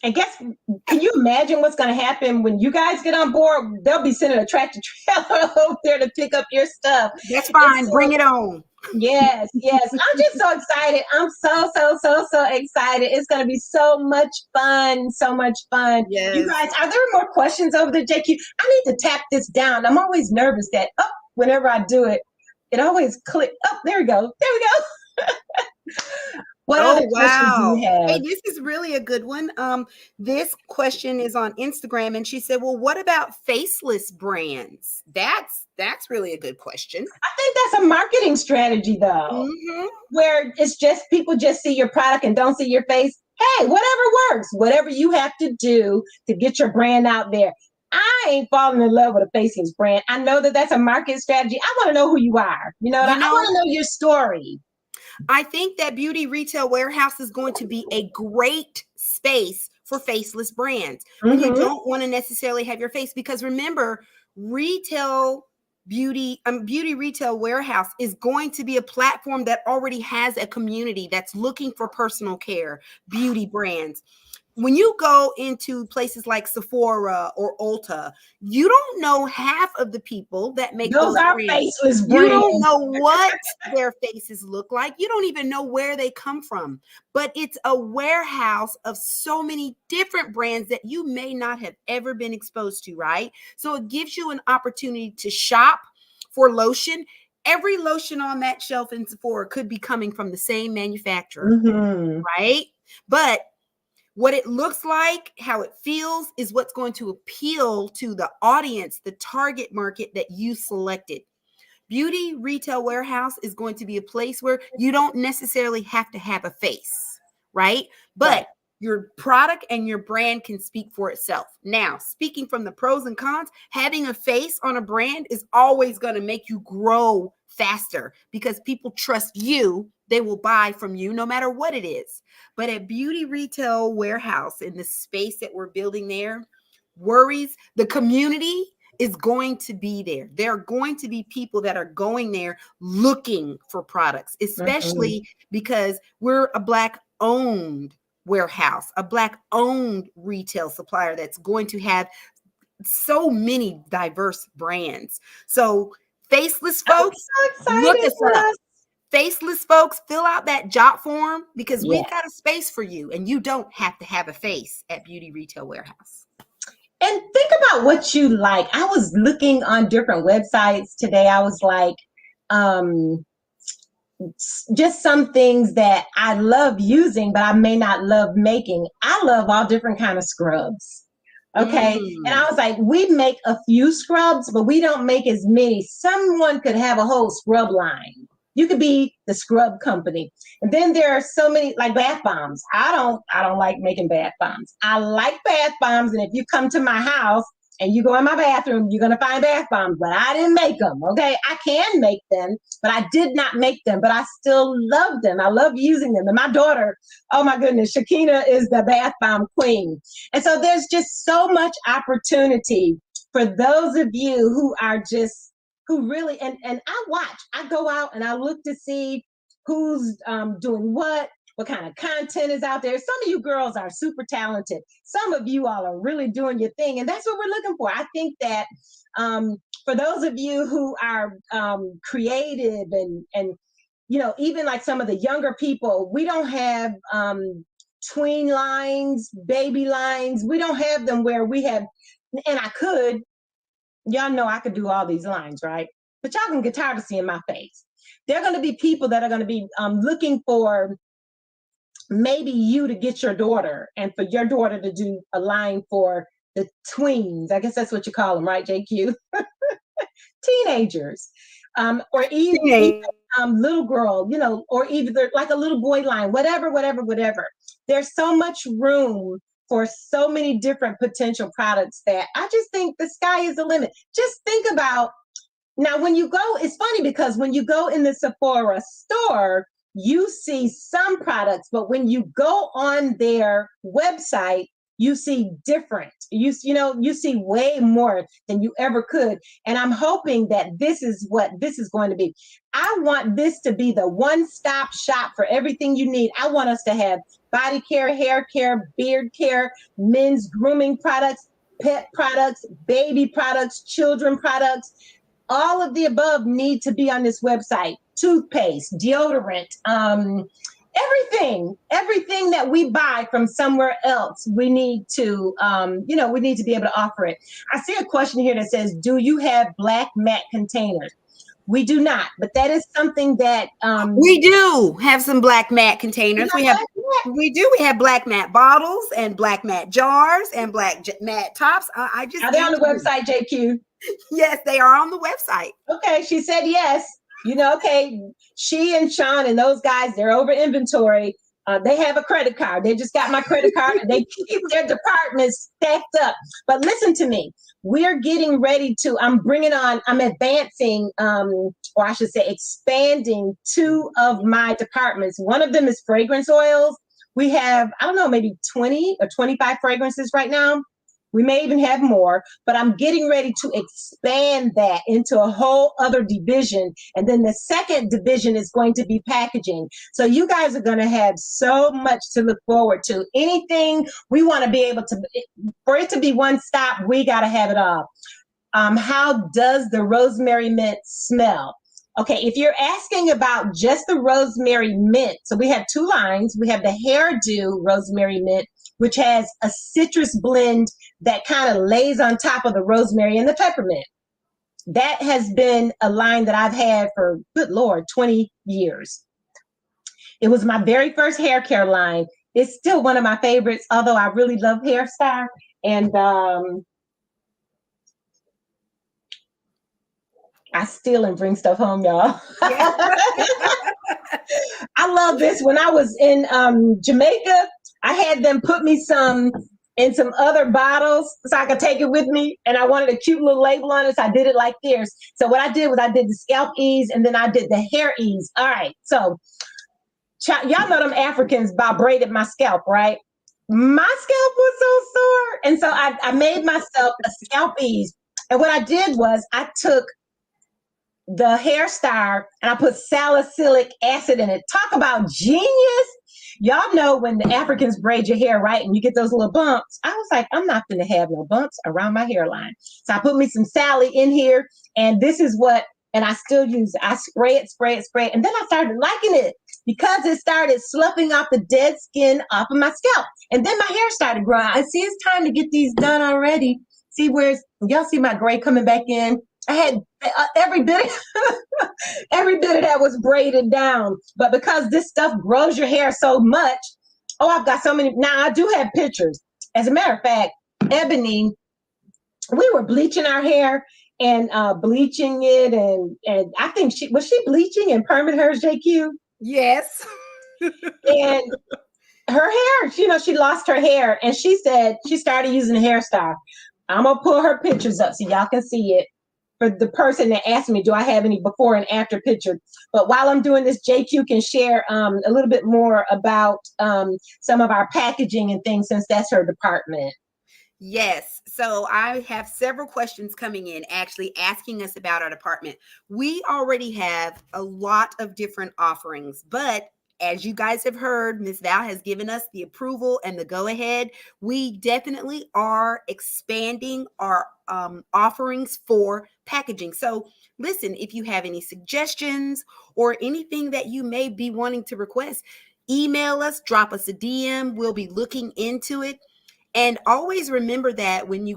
Speaker 1: And can you imagine what's going to happen when you guys get on board? They'll be sending a tractor trailer over there to pick up your stuff.
Speaker 2: That's fine. So, bring it on.
Speaker 1: Yes. I'm just so excited. I'm so excited. It's going to be so much fun. Yes. You guys, are there more questions over there, JQ? I need to tap this down. I'm always nervous that, whenever I do it, it always clicks. Oh, there we go. What other questions do you have?
Speaker 2: Hey, this is really a good one. This question is on Instagram, and she said, well, what about faceless brands? That's really a good question.
Speaker 1: I think that's a marketing strategy, though, where it's just people just see your product and don't see your face. Hey, whatever works, whatever you have to do to get your brand out there. I ain't falling in love with a faceless brand. I know that that's a market strategy. I want to know who you are. I want to know your story.
Speaker 2: I think that Beauty Retail Warehouse is going to be a great space for faceless brands. When you don't want to necessarily have your face, because remember, Beauty Retail Warehouse is going to be a platform that already has a community that's looking for personal care, beauty brands. when you go into places like Sephora or Ulta, you don't know half of the people that make
Speaker 1: Those
Speaker 2: those
Speaker 1: are
Speaker 2: brands.
Speaker 1: faceless
Speaker 2: You don't
Speaker 1: brands.
Speaker 2: know what their faces look like. You don't even know where they come from. But it's a warehouse of so many different brands that you may not have ever been exposed to, right? So it gives you an opportunity to shop for lotion. Every lotion on that shelf in Sephora could be coming from the same manufacturer,
Speaker 1: Mm-hmm.
Speaker 2: right? But what it looks like, how it feels, is what's going to appeal to the audience, the target market that you selected. Beauty Retail Warehouse is going to be a place where you don't necessarily have to have a face, right?
Speaker 1: Right.
Speaker 2: But your product and your brand can speak for itself. Now, speaking from the pros and cons, having a face on a brand is always going to make you grow faster because people trust you. They will buy from you no matter what it is. But at Beauty Retail Warehouse, in the space that we're building there, worries, the community is going to be there. There are going to be people that are going there looking for products,
Speaker 1: Mm-hmm.
Speaker 2: especially because we're a Black owned warehouse, a Black owned retail supplier that's going to have so many diverse brands. So, faceless
Speaker 1: I'm
Speaker 2: folks,
Speaker 1: so
Speaker 2: look
Speaker 1: excited
Speaker 2: us
Speaker 1: for
Speaker 2: up.
Speaker 1: us.
Speaker 2: Faceless folks, fill out that job form because
Speaker 1: Yeah.
Speaker 2: we've got a space for you and you don't have to have a face at Beauty Retail Warehouse.
Speaker 1: And think about what you like. I was looking on different websites today. I was like, um, just some things that I love using, but I may not love making. I love all different kind of scrubs. Okay. And I
Speaker 2: Mm.
Speaker 1: was like, we make a few scrubs, but we don't make as many. Someone could have a whole scrub line. You could be the scrub company. And then there are so many like bath bombs. I don't like making bath bombs. I like bath bombs. And if you come to my house and you go in my bathroom, you're going to find bath bombs, but I didn't make them. Okay. I can make them, but I did not make them, but I still love them. I love using them. And my daughter, oh my goodness, Shakina is the bath bomb queen. And so there's just so much opportunity for those of you who are just, who really, and I watch, I go out and I look to see who's doing what kind of content is out there. Some of you girls are super talented. Some of you all are really doing your thing. And that's what we're looking for. I think that for those of you who are creative and even like some of the younger people, we don't have tween lines, baby lines. We don't have them where we have, and I could, y'all know I could do all these lines, right? But y'all can get tired of seeing my face. There are going to be people that are going to be looking for maybe you to get your daughter and for your daughter to do a line for the tweens. I guess that's what you call them, right, JQ? Teenagers. Or even little girl, or either like a little boy line, whatever, whatever, whatever. There's so much room for so many different potential products that I just think the sky is the limit. Just think about now when you go, it's funny because when you go in the Sephora store, you see some products, but when you go on their website, you see different. You see way more than you ever could. And I'm hoping that this is what this is going to be. I want this to be the one-stop shop for everything you need. I want us to have body care, hair care, beard care, men's grooming products, pet products, baby products, children products. All of the above need to be on this website. Toothpaste, deodorant, everything that we buy from somewhere else, we need to, we need to be able to offer it. I see a question here that says, do you have black mat containers? We do not, but that is something that
Speaker 2: We do have some black mat
Speaker 1: you
Speaker 2: containers.
Speaker 1: got black mat.
Speaker 2: We have black mat bottles and black mat jars and black mat tops. I just
Speaker 1: Are they on the
Speaker 2: answered you.
Speaker 1: website, JQ?
Speaker 2: Yes, they are on the website.
Speaker 1: Okay, she said yes. Okay, she and Sean and those guys, they're over inventory. They have a credit card. They just got my credit card and they keep their departments stacked up. But listen to me. We're getting ready to, I'm advancing, or I should say expanding two of my departments. One of them is fragrance oils. We have, I don't know, maybe 20 or 25 fragrances right now. We may even have more, but I'm getting ready to expand that into a whole other division. And then the second division is going to be packaging. So you guys are going to have so much to look forward to. Anything we want to be able to, for it to be one stop, we got to have it all. How does the rosemary mint smell? Okay, if you're asking about just the rosemary mint, so we have two lines. We have the hairdo rosemary mint, which has a citrus blend that kind of lays on top of the rosemary and the peppermint. That has been a line that I've had for, good Lord, 20 years. It was my very first hair care line. It's still one of my favorites, although I really love Hair Star. And I steal and bring stuff home, y'all.
Speaker 2: Yeah.
Speaker 1: I love this. When I was in Jamaica, I had them put me some in some other bottles so I could take it with me. And I wanted a cute little label on it, so I did it like theirs. So what I did was I did the scalp ease and then I did the hair ease. All right. So y'all know them Africans braided my scalp, right? My scalp was so sore. And so I made myself a scalp ease. And what I did was I took the Hair Star and I put salicylic acid in it. Talk about genius. Y'all know when the Africans braid your hair, right? And you get those little bumps. I was like, I'm not going to have no bumps around my hairline. So I put me some Sally in here. And this is what, and I still use it. I spray it, spray it, spray it. And then I started liking it because it started sloughing off the dead skin off of my scalp. And then my hair started growing. I see it's time to get these done already. See y'all see my gray coming back in? I had every bit of that was braided down. But because this stuff grows your hair so much, I've got so many. Now I do have pictures. As a matter of fact, Ebony, we were bleaching our hair and bleaching it. And I think she bleaching and perming hers, JQ?
Speaker 2: Yes.
Speaker 1: And her hair, she lost her hair. And she said she started using a Hair Star. I'm going to pull her pictures up so y'all can see it. For the person that asked me, do I have any before and after pictures? But while I'm doing this, JQ can share a little bit more about some of our packaging and things, since that's her department.
Speaker 2: Yes. So I have several questions coming in actually asking us about our department. We already have a lot of different offerings, but as you guys have heard, Ms. Val has given us the approval and the go ahead. We definitely are expanding our offerings for packaging. So listen, if you have any suggestions or anything that you may be wanting to request, email us, drop us a DM. We'll be looking into it. And always remember that when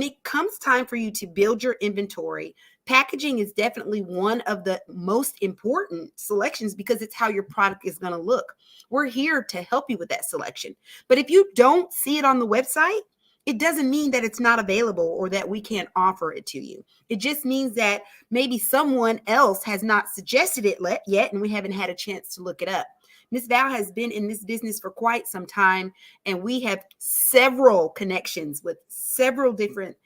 Speaker 2: it comes time for you to build your inventory, packaging is definitely one of the most important selections because it's how your product is going to look. We're here to help you with that selection. But if you don't see it on the website, it doesn't mean that it's not available or that we can't offer it to you. It just means that maybe someone else has not suggested it yet and we haven't had a chance to look it up. Ms. Val has been in this business for quite some time, and we have several connections with several different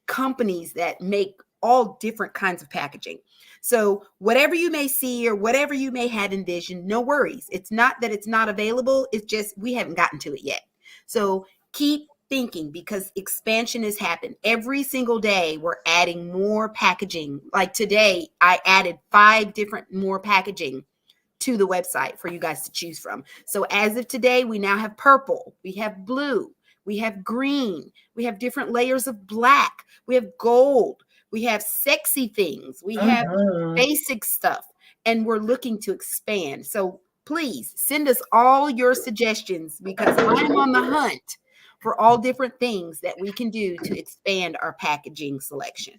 Speaker 2: companies that make all different kinds of packaging. So whatever you may see or whatever you may have envisioned, no worries. It's not that it's not available. It's just we haven't gotten to it yet. So keep thinking because expansion has happened. Every single day, we're adding more packaging. Like today, I added 5 different more packaging to the website for you guys to choose from. So as of today, we now have purple, we have blue, we have green, we have different layers of black, we have gold, we have sexy things, we have basic stuff, and we're looking to expand. So please send us all your suggestions because I'm on the hunt for all different things that we can do to expand our packaging selection.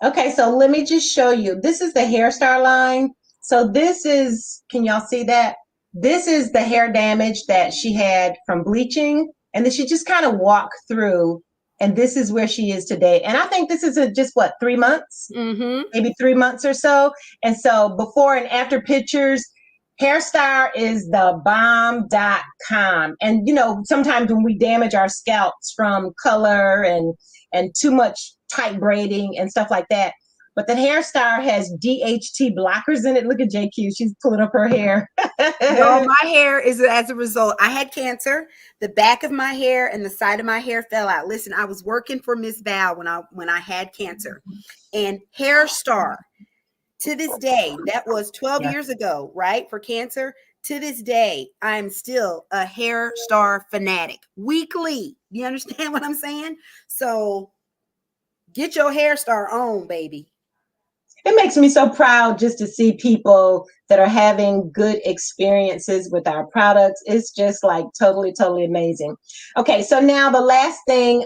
Speaker 1: Okay, so let me just show you. This is the Hair Star line. So this is, can y'all see that? This is the hair damage that she had from bleaching. And then she just kind of walked through. And this is where she is today. And I think this is just 3 months? Maybe 3 months or so. And so before and after pictures, Hair Star is the bomb.com. And, sometimes when we damage our scalps from color and too much tight braiding and stuff like that, But the Hair Star has DHT blockers in it. Look at JQ. She's pulling up her hair.
Speaker 2: No, my hair is as a result. I had cancer. The back of my hair and the side of my hair fell out. Listen, I was working for Miss Val when I had cancer. And Hair Star, to this day, that was 12 years ago, right? For cancer. To this day, I'm still a Hair Star fanatic. Weekly. You understand what I'm saying? So get your Hair Star on, baby.
Speaker 1: It makes me so proud just to see people that are having good experiences with our products. It's just like totally, totally amazing. Okay, so now the last thing,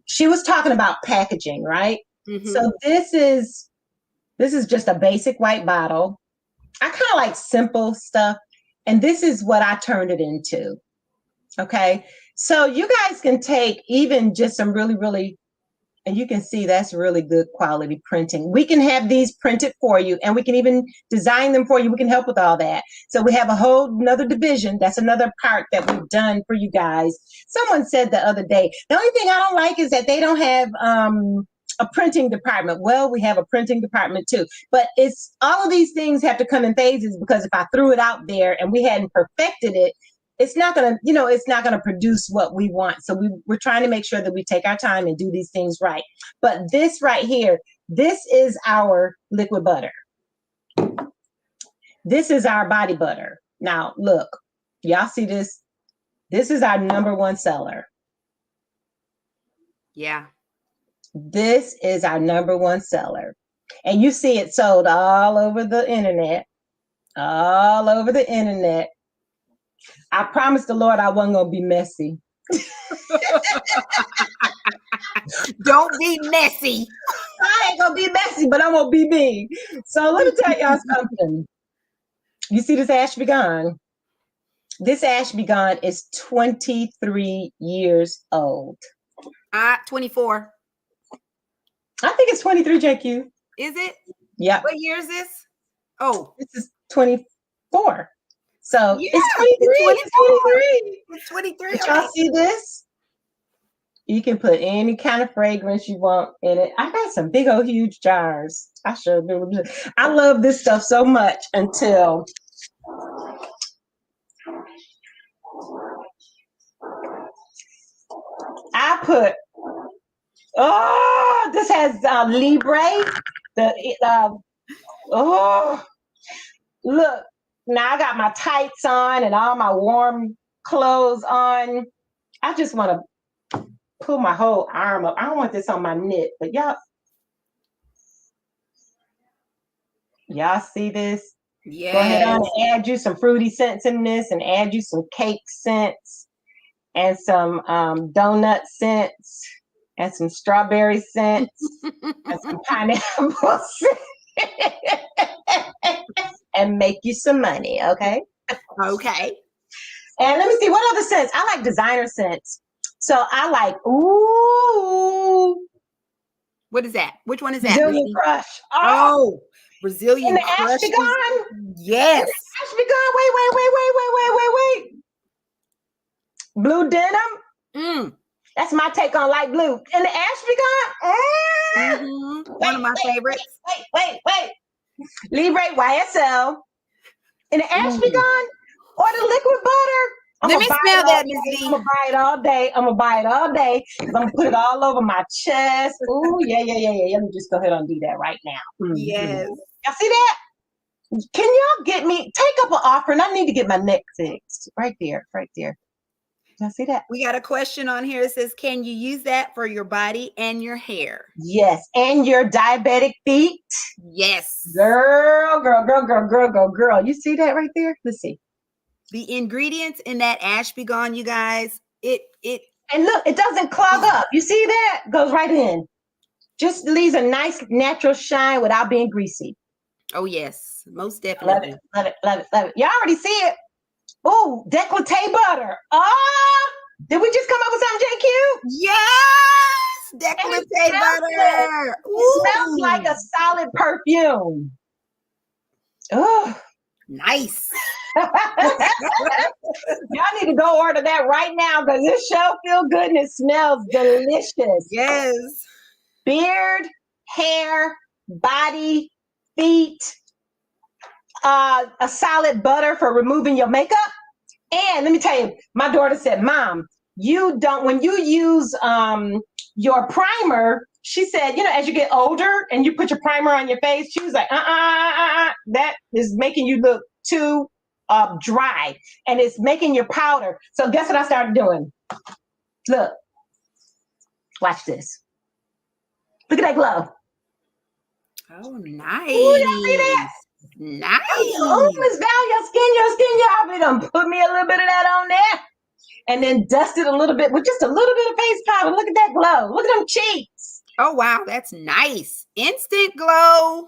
Speaker 1: she was talking about packaging, right?
Speaker 2: Mm-hmm.
Speaker 1: So this is just a basic white bottle. I kind of like simple stuff, and this is what I turned it into. Okay, so you guys can take even just some really, really, and you can see that's really good quality printing. We can have these printed for you, and we can even design them for you. We can help with all that. So we have a whole another division. That's another part that we've done for you guys. Someone said the other day, the only thing I don't like is that they don't have a printing department. Well, we have a printing department too, but it's all of these things have to come in phases, because if I threw it out there and we hadn't perfected it, it's not gonna, it's not gonna produce what we want. So we're trying to make sure that we take our time and do these things right. But this right here, this is our liquid butter. This is our body butter. Now look, y'all see this? This is our #1 seller.
Speaker 2: Yeah.
Speaker 1: This is our #1 seller. And you see it sold all over the internet. All over the internet. I promised the Lord I wasn't going to be messy.
Speaker 2: Don't be messy.
Speaker 1: I ain't going to be messy, but I'm going to be me. So let me tell y'all something. You see this Ash Be Gone? This Ash Be Gone is 23 years old.
Speaker 2: 24.
Speaker 1: I think it's 23, JQ.
Speaker 2: Is it?
Speaker 1: Yeah.
Speaker 2: What year is this? Oh.
Speaker 1: This is 24. So
Speaker 2: yeah,
Speaker 1: it's 23.
Speaker 2: It's 23.
Speaker 1: Did y'all see this? You can put any kind of fragrance you want in it. I got some big old huge jars. I sure do. I love this stuff so much until I put, this has Libre. Look, now I got my tights on and all my warm clothes on. I just want to pull my whole arm up. I don't want this on my knit, but y'all see this?
Speaker 2: Yeah.
Speaker 1: Go ahead on and add you some fruity scents in this, and add you some cake scents and some donut scents and some strawberry scents and some pineapple scents. And make you some money, okay?
Speaker 2: Okay.
Speaker 1: And let me see, what other scents? I like designer scents. So I like, ooh.
Speaker 2: What is that? Which one is that?
Speaker 1: Brazilian Crush.
Speaker 2: Oh, Brazilian
Speaker 1: and the
Speaker 2: Crush.
Speaker 1: Ash Be Gone?
Speaker 2: Yes.
Speaker 1: Ash Be Gone. Wait. Blue denim. That's my take on light blue. And the Ash Be Gone.
Speaker 2: One of my favorites.
Speaker 1: Wait. Libre YSL. And the Ash Be Gone or the liquid butter.
Speaker 2: Let me smell that, Ms. V.
Speaker 1: I'm gonna buy it all day. I'm gonna put it all over my chest. Ooh, yeah. Let me just go ahead and do that right now.
Speaker 2: Yes.
Speaker 1: Y'all see that? Can y'all take up an offer? And I need to get my neck fixed. Right there. Y'all see that?
Speaker 2: We got a question on here. It says, can you use that for your body and your hair?
Speaker 1: Yes. And your diabetic feet?
Speaker 2: Yes.
Speaker 1: Girl. You see that right there? Let's see.
Speaker 2: The ingredients in that Ash Be Gone, you guys, it
Speaker 1: and look, it doesn't clog up. You see that? Goes right in. Just leaves a nice natural shine without being greasy.
Speaker 2: Oh yes, most definitely.
Speaker 1: Love it. Y'all already see it. Ooh, décolleté butter. Did we just come up with something, JQ?
Speaker 2: Yes, décolleté butter.
Speaker 1: It smells like a solid perfume. Oh,
Speaker 2: nice.
Speaker 1: Y'all need to go order that right now, because this show feel good and it smells delicious.
Speaker 2: Yes.
Speaker 1: Beard, hair, body, feet, a solid butter for removing your makeup. And let me tell you, my daughter said, Mom, when you use your primer, she said, as you get older and you put your primer on your face, she was like, that is making you look too dry, and it's making your powder. So guess what I started doing? Look, watch this. Look at that glow.
Speaker 2: Oh,
Speaker 1: Ooh, y'all see that?
Speaker 2: nice. Nice.
Speaker 1: Oh, Miss Val, your skin, y'all done put me a little bit of that on there. And then dust it a little bit with just a little bit of face powder. Look at that glow. Look at them cheeks.
Speaker 2: Oh, wow. That's nice. Instant glow.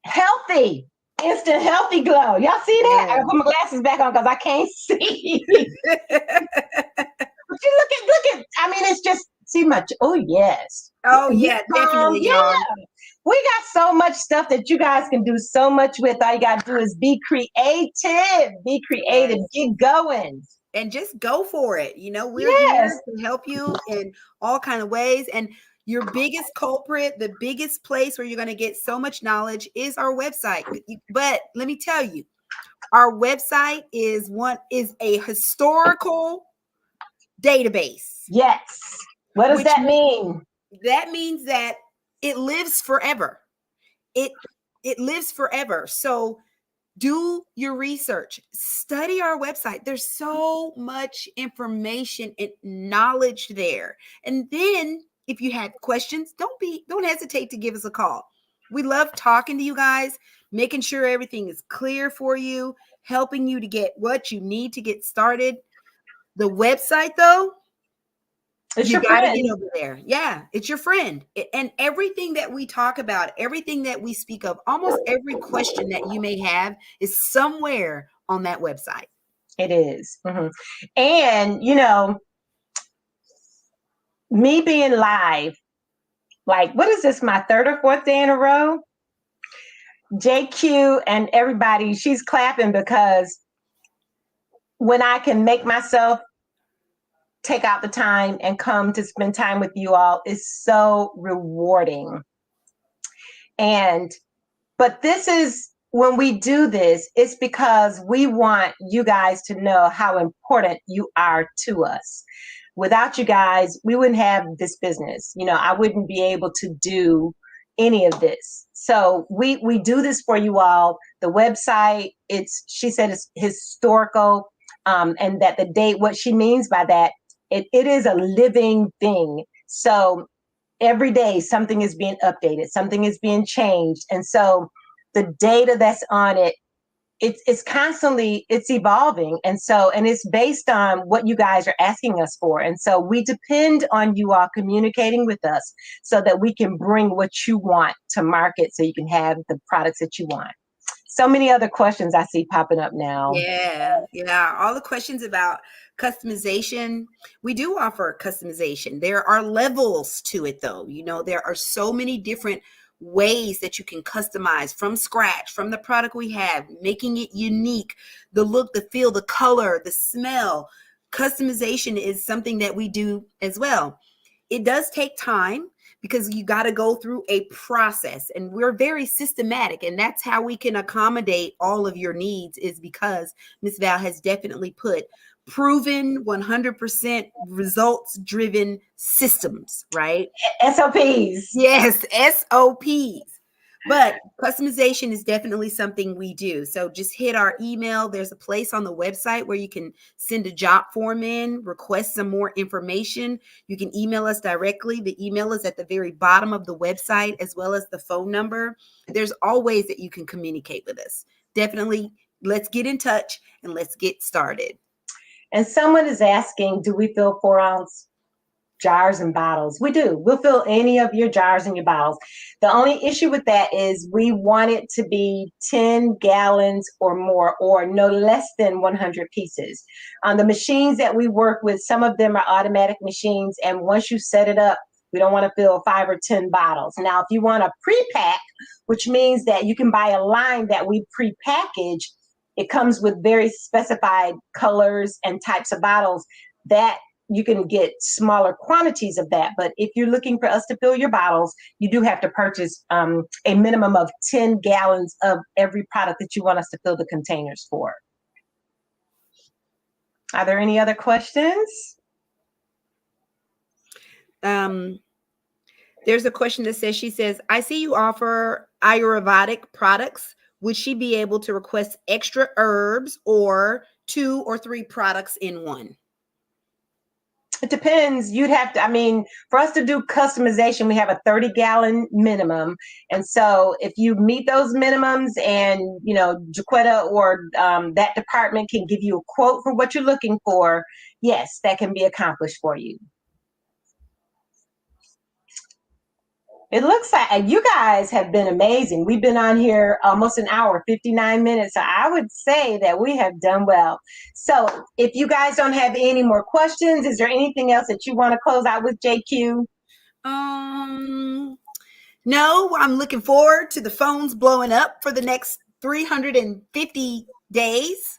Speaker 1: Healthy. Instant healthy glow. Y'all see that? I gotta put my glasses back on because I can't see. But you look at, I mean, it's just too much. Oh, yes.
Speaker 2: Oh, yeah, definitely,
Speaker 1: yeah.
Speaker 2: y'all.
Speaker 1: We got so much stuff that you guys can do so much with. All you got to do is be creative. Be creative.
Speaker 2: Yes.
Speaker 1: Get going.
Speaker 2: And just go for it. We're here to help you in all kind of ways. And your biggest culprit, the biggest place where you're going to get so much knowledge is our website. But let me tell you, our website is a historical database.
Speaker 1: Yes. What does that mean?
Speaker 2: That means that it lives forever. It lives forever. So do your research, study our website. There's so much information and knowledge there. And then if you have questions, don't hesitate to give us a call. We love talking to you guys, making sure everything is clear for you, helping you to get what you need to get started. The website, though, you got to get over there. Yeah, it's your friend. And everything that we talk about, everything that we speak of, almost every question that you may have is somewhere on that website.
Speaker 1: It is. Mm-hmm. And, me being live, like, what is this, my third or fourth day in a row? JQ and everybody, she's clapping because when I can make myself take out the time and come to spend time with you all is so rewarding. But this is, when we do this, it's because we want you guys to know how important you are to us. Without you guys, we wouldn't have this business. I wouldn't be able to do any of this. So we do this for you all. The website, she said it's historical, and that the date, what she means by that, it is a living thing. So every day something is being updated, something is being changed. And so the data that's on it, it's constantly, it's evolving. And it's based on what you guys are asking us for. And so we depend on you all communicating with us so that we can bring what you want to market, so you can have the products that you want. So many other questions I see popping up now.
Speaker 2: Yeah. All the questions about customization. We do offer customization. There are levels to it, though. There are so many different ways that you can customize from scratch, from the product we have, making it unique, the look, the feel, the color, the smell. Customization is something that we do as well. It does take time because you got to go through a process, and we're very systematic, and that's how we can accommodate all of your needs, is because Ms. Val has definitely put proven 100% results driven systems, right?
Speaker 1: SOPs.
Speaker 2: Yes, SOPs. But customization is definitely something we do. So just hit our email. There's a place on the website where you can send a job form in, request some more information. You can email us directly. The email is at the very bottom of the website, as well as the phone number. There's all ways that you can communicate with us. Definitely, let's get in touch and let's get started.
Speaker 1: And someone is asking, do we fill 4-ounce jars and bottles? We do. We'll fill any of your jars and your bottles. The only issue with that is we want it to be 10 gallons or more, or no less than 100 pieces. On the machines that we work with, some of them are automatic machines, and once you set it up, we don't want to fill 5 or 10 bottles. Now, if you want a pre-pack, which means that you can buy a line that we pre-package, it comes with very specified colors and types of bottles that you can get smaller quantities of that. But if you're looking for us to fill your bottles, you do have to purchase a minimum of 10 gallons of every product that you want us to fill the containers for. Are there any other questions?
Speaker 2: There's a question that says, she says, I see you offer Ayurvedic products. Would she be able to request extra herbs or 2 or 3 products in one?
Speaker 1: It depends. You'd have to, I mean, for us to do customization, we have a 30-gallon minimum. And so if you meet those minimums and, you know, Jaquetta or that department can give you a quote for what you're looking for, yes, that can be accomplished for you. It looks like you guys have been amazing. We've been on here almost an hour, 59 minutes. So I would say that we have done well. So if you guys don't have any more questions, is there anything else that you want to close out with, JQ?
Speaker 2: No, I'm looking forward to the phones blowing up for the next 350 days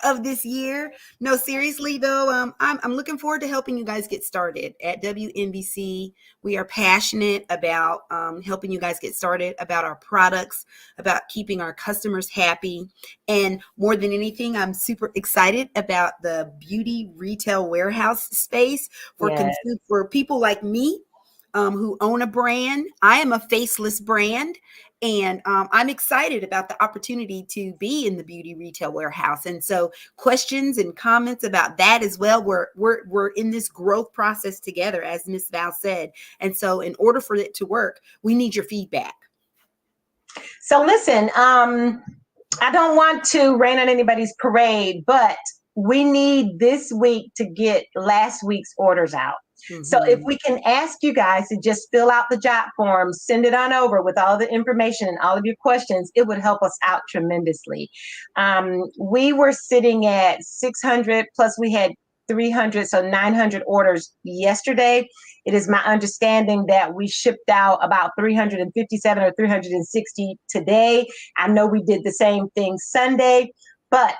Speaker 2: of this year. No, seriously though, I'm looking forward to helping you guys get started at WNBC. We are passionate about helping you guys get started, about our products, about keeping our customers happy. And more than anything, I'm super excited about the beauty retail warehouse space for,
Speaker 1: Yes.
Speaker 2: for people like me who own a brand. I am a faceless brand. And I'm excited about the opportunity to be in the beauty retail warehouse. And so questions and comments about that as well. We're in this growth process together, as Ms. Val said. And so in order for it to work, we need your feedback.
Speaker 1: So listen, I don't want to rain on anybody's parade, but we need this week to get last week's orders out. Mm-hmm. So if we can ask you guys to just fill out the job form, send it on over with all the information and all of your questions, it would help us out tremendously. We were sitting at 600 plus we had 300, so 900 orders yesterday. It is my understanding that we shipped out about 357 or 360 today. I know we did the same thing Sunday, but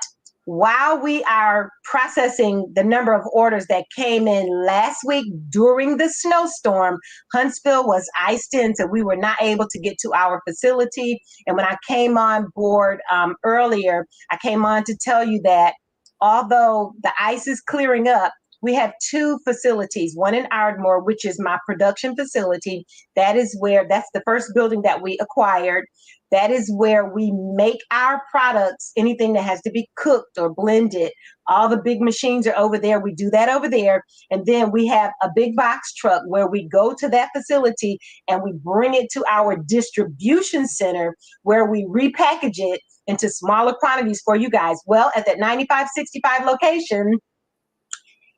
Speaker 1: while we are processing the number of orders that came in last week during the snowstorm, Huntsville was iced in, so we were not able to get to our facility. And when I came on board earlier, I came on to tell you that although the ice is clearing up, we have 2 facilities, one in Ardmore, which is my production facility. That's the first building that we acquired. That is where we make our products, anything that has to be cooked or blended. All the big machines are over there. We do that over there. And then we have a big box truck where we go to that facility and we bring it to our distribution center where we repackage it into smaller quantities for you guys. Well, at that 9565 location,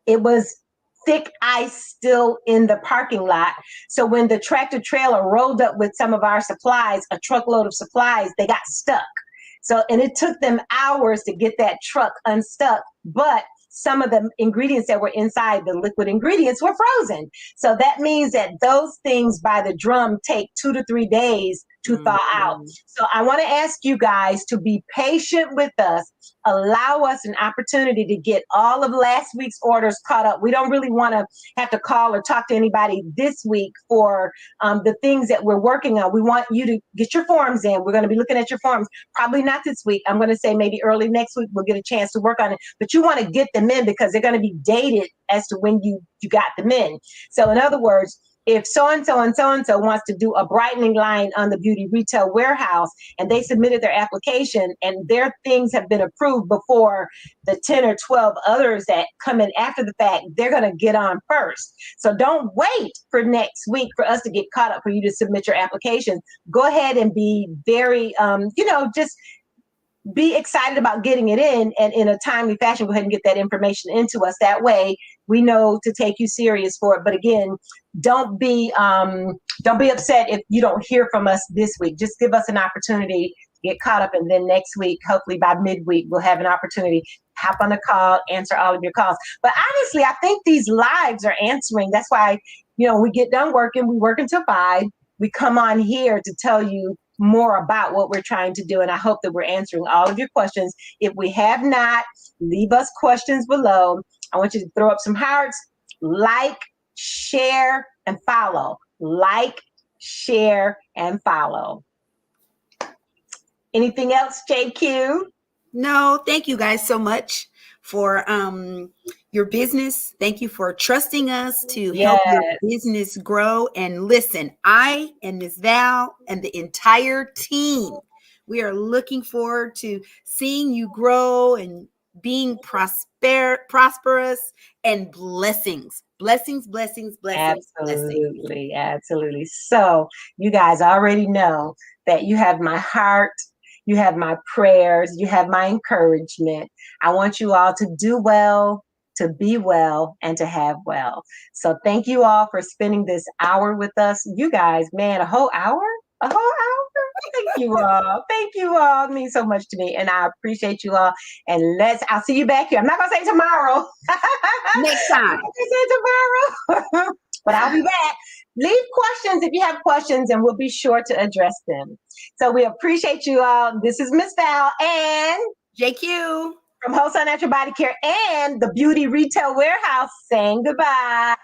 Speaker 1: it was thick ice still in the parking lot. So when the tractor trailer rolled up with some of our supplies, a truckload of supplies, they got stuck. So, and it took them hours to get that truck unstuck, but some of the ingredients that were inside, the liquid ingredients, were frozen. So that means that those things by the drum take 2 to 3 days to thaw out. So I want to ask you guys to be patient with us. Allow us an opportunity to get all of last week's orders caught up. We don't really want to have to call or talk to anybody this week for the things that we're working on. We want you to get your forms in. We're going to be looking at your forms. Probably not this week. I'm going to say maybe early next week we'll get a chance to work on it. But you want to get them in because they're going to be dated as to when you got them in. So in other words, if so-and-so and so-and-so wants to do a brightening line on the beauty retail warehouse and they submitted their application and their things have been approved before the 10 or 12 others that come in after the fact, they're going to get on first. So don't wait for next week for us to get caught up for you to submit your application. Go ahead and be very, just be excited about getting it in, and in a timely fashion, go ahead and get that information into us. That way we know to take you serious for it. But again, don't be upset if you don't hear from us this week. Just give us an opportunity to get caught up. And then next week, hopefully by midweek, we'll have an opportunity to hop on a call, answer all of your calls. But honestly, I think these lives are answering. That's why, we get done working, we work until 5. We come on here to tell you more about what we're trying to do. And I hope that we're answering all of your questions. If we have not, leave us questions below. I want you to throw up some hearts, like, share, and follow. Like, share, and follow. Anything else, JQ?
Speaker 2: No, thank you guys so much for your business. Thank you for trusting us to help your
Speaker 1: Yes,
Speaker 2: business grow. And listen, I and Ms. Val and the entire team, we are looking forward to seeing you grow and being prosperous, and blessings, blessings, blessings, blessings, blessings.
Speaker 1: absolutely, absolutely. So you guys already know that you have my heart, you have my prayers, you have my encouragement. I want you all to do well, to be well, and to have well. So thank you all for spending this hour with us. You guys, man, a whole hour? A whole hour? Thank you all. Thank you all. It means so much to me. And I appreciate you all. And I'll see you back here. I'm not going to say tomorrow.
Speaker 2: Next time.
Speaker 1: tomorrow. But I'll be back. Leave questions if you have questions, and we'll be sure to address them. So we appreciate you all. This is Miss Val and
Speaker 2: JQ.
Speaker 1: from Wholesale Natural Body Care and the Beauty Retail Warehouse saying goodbye.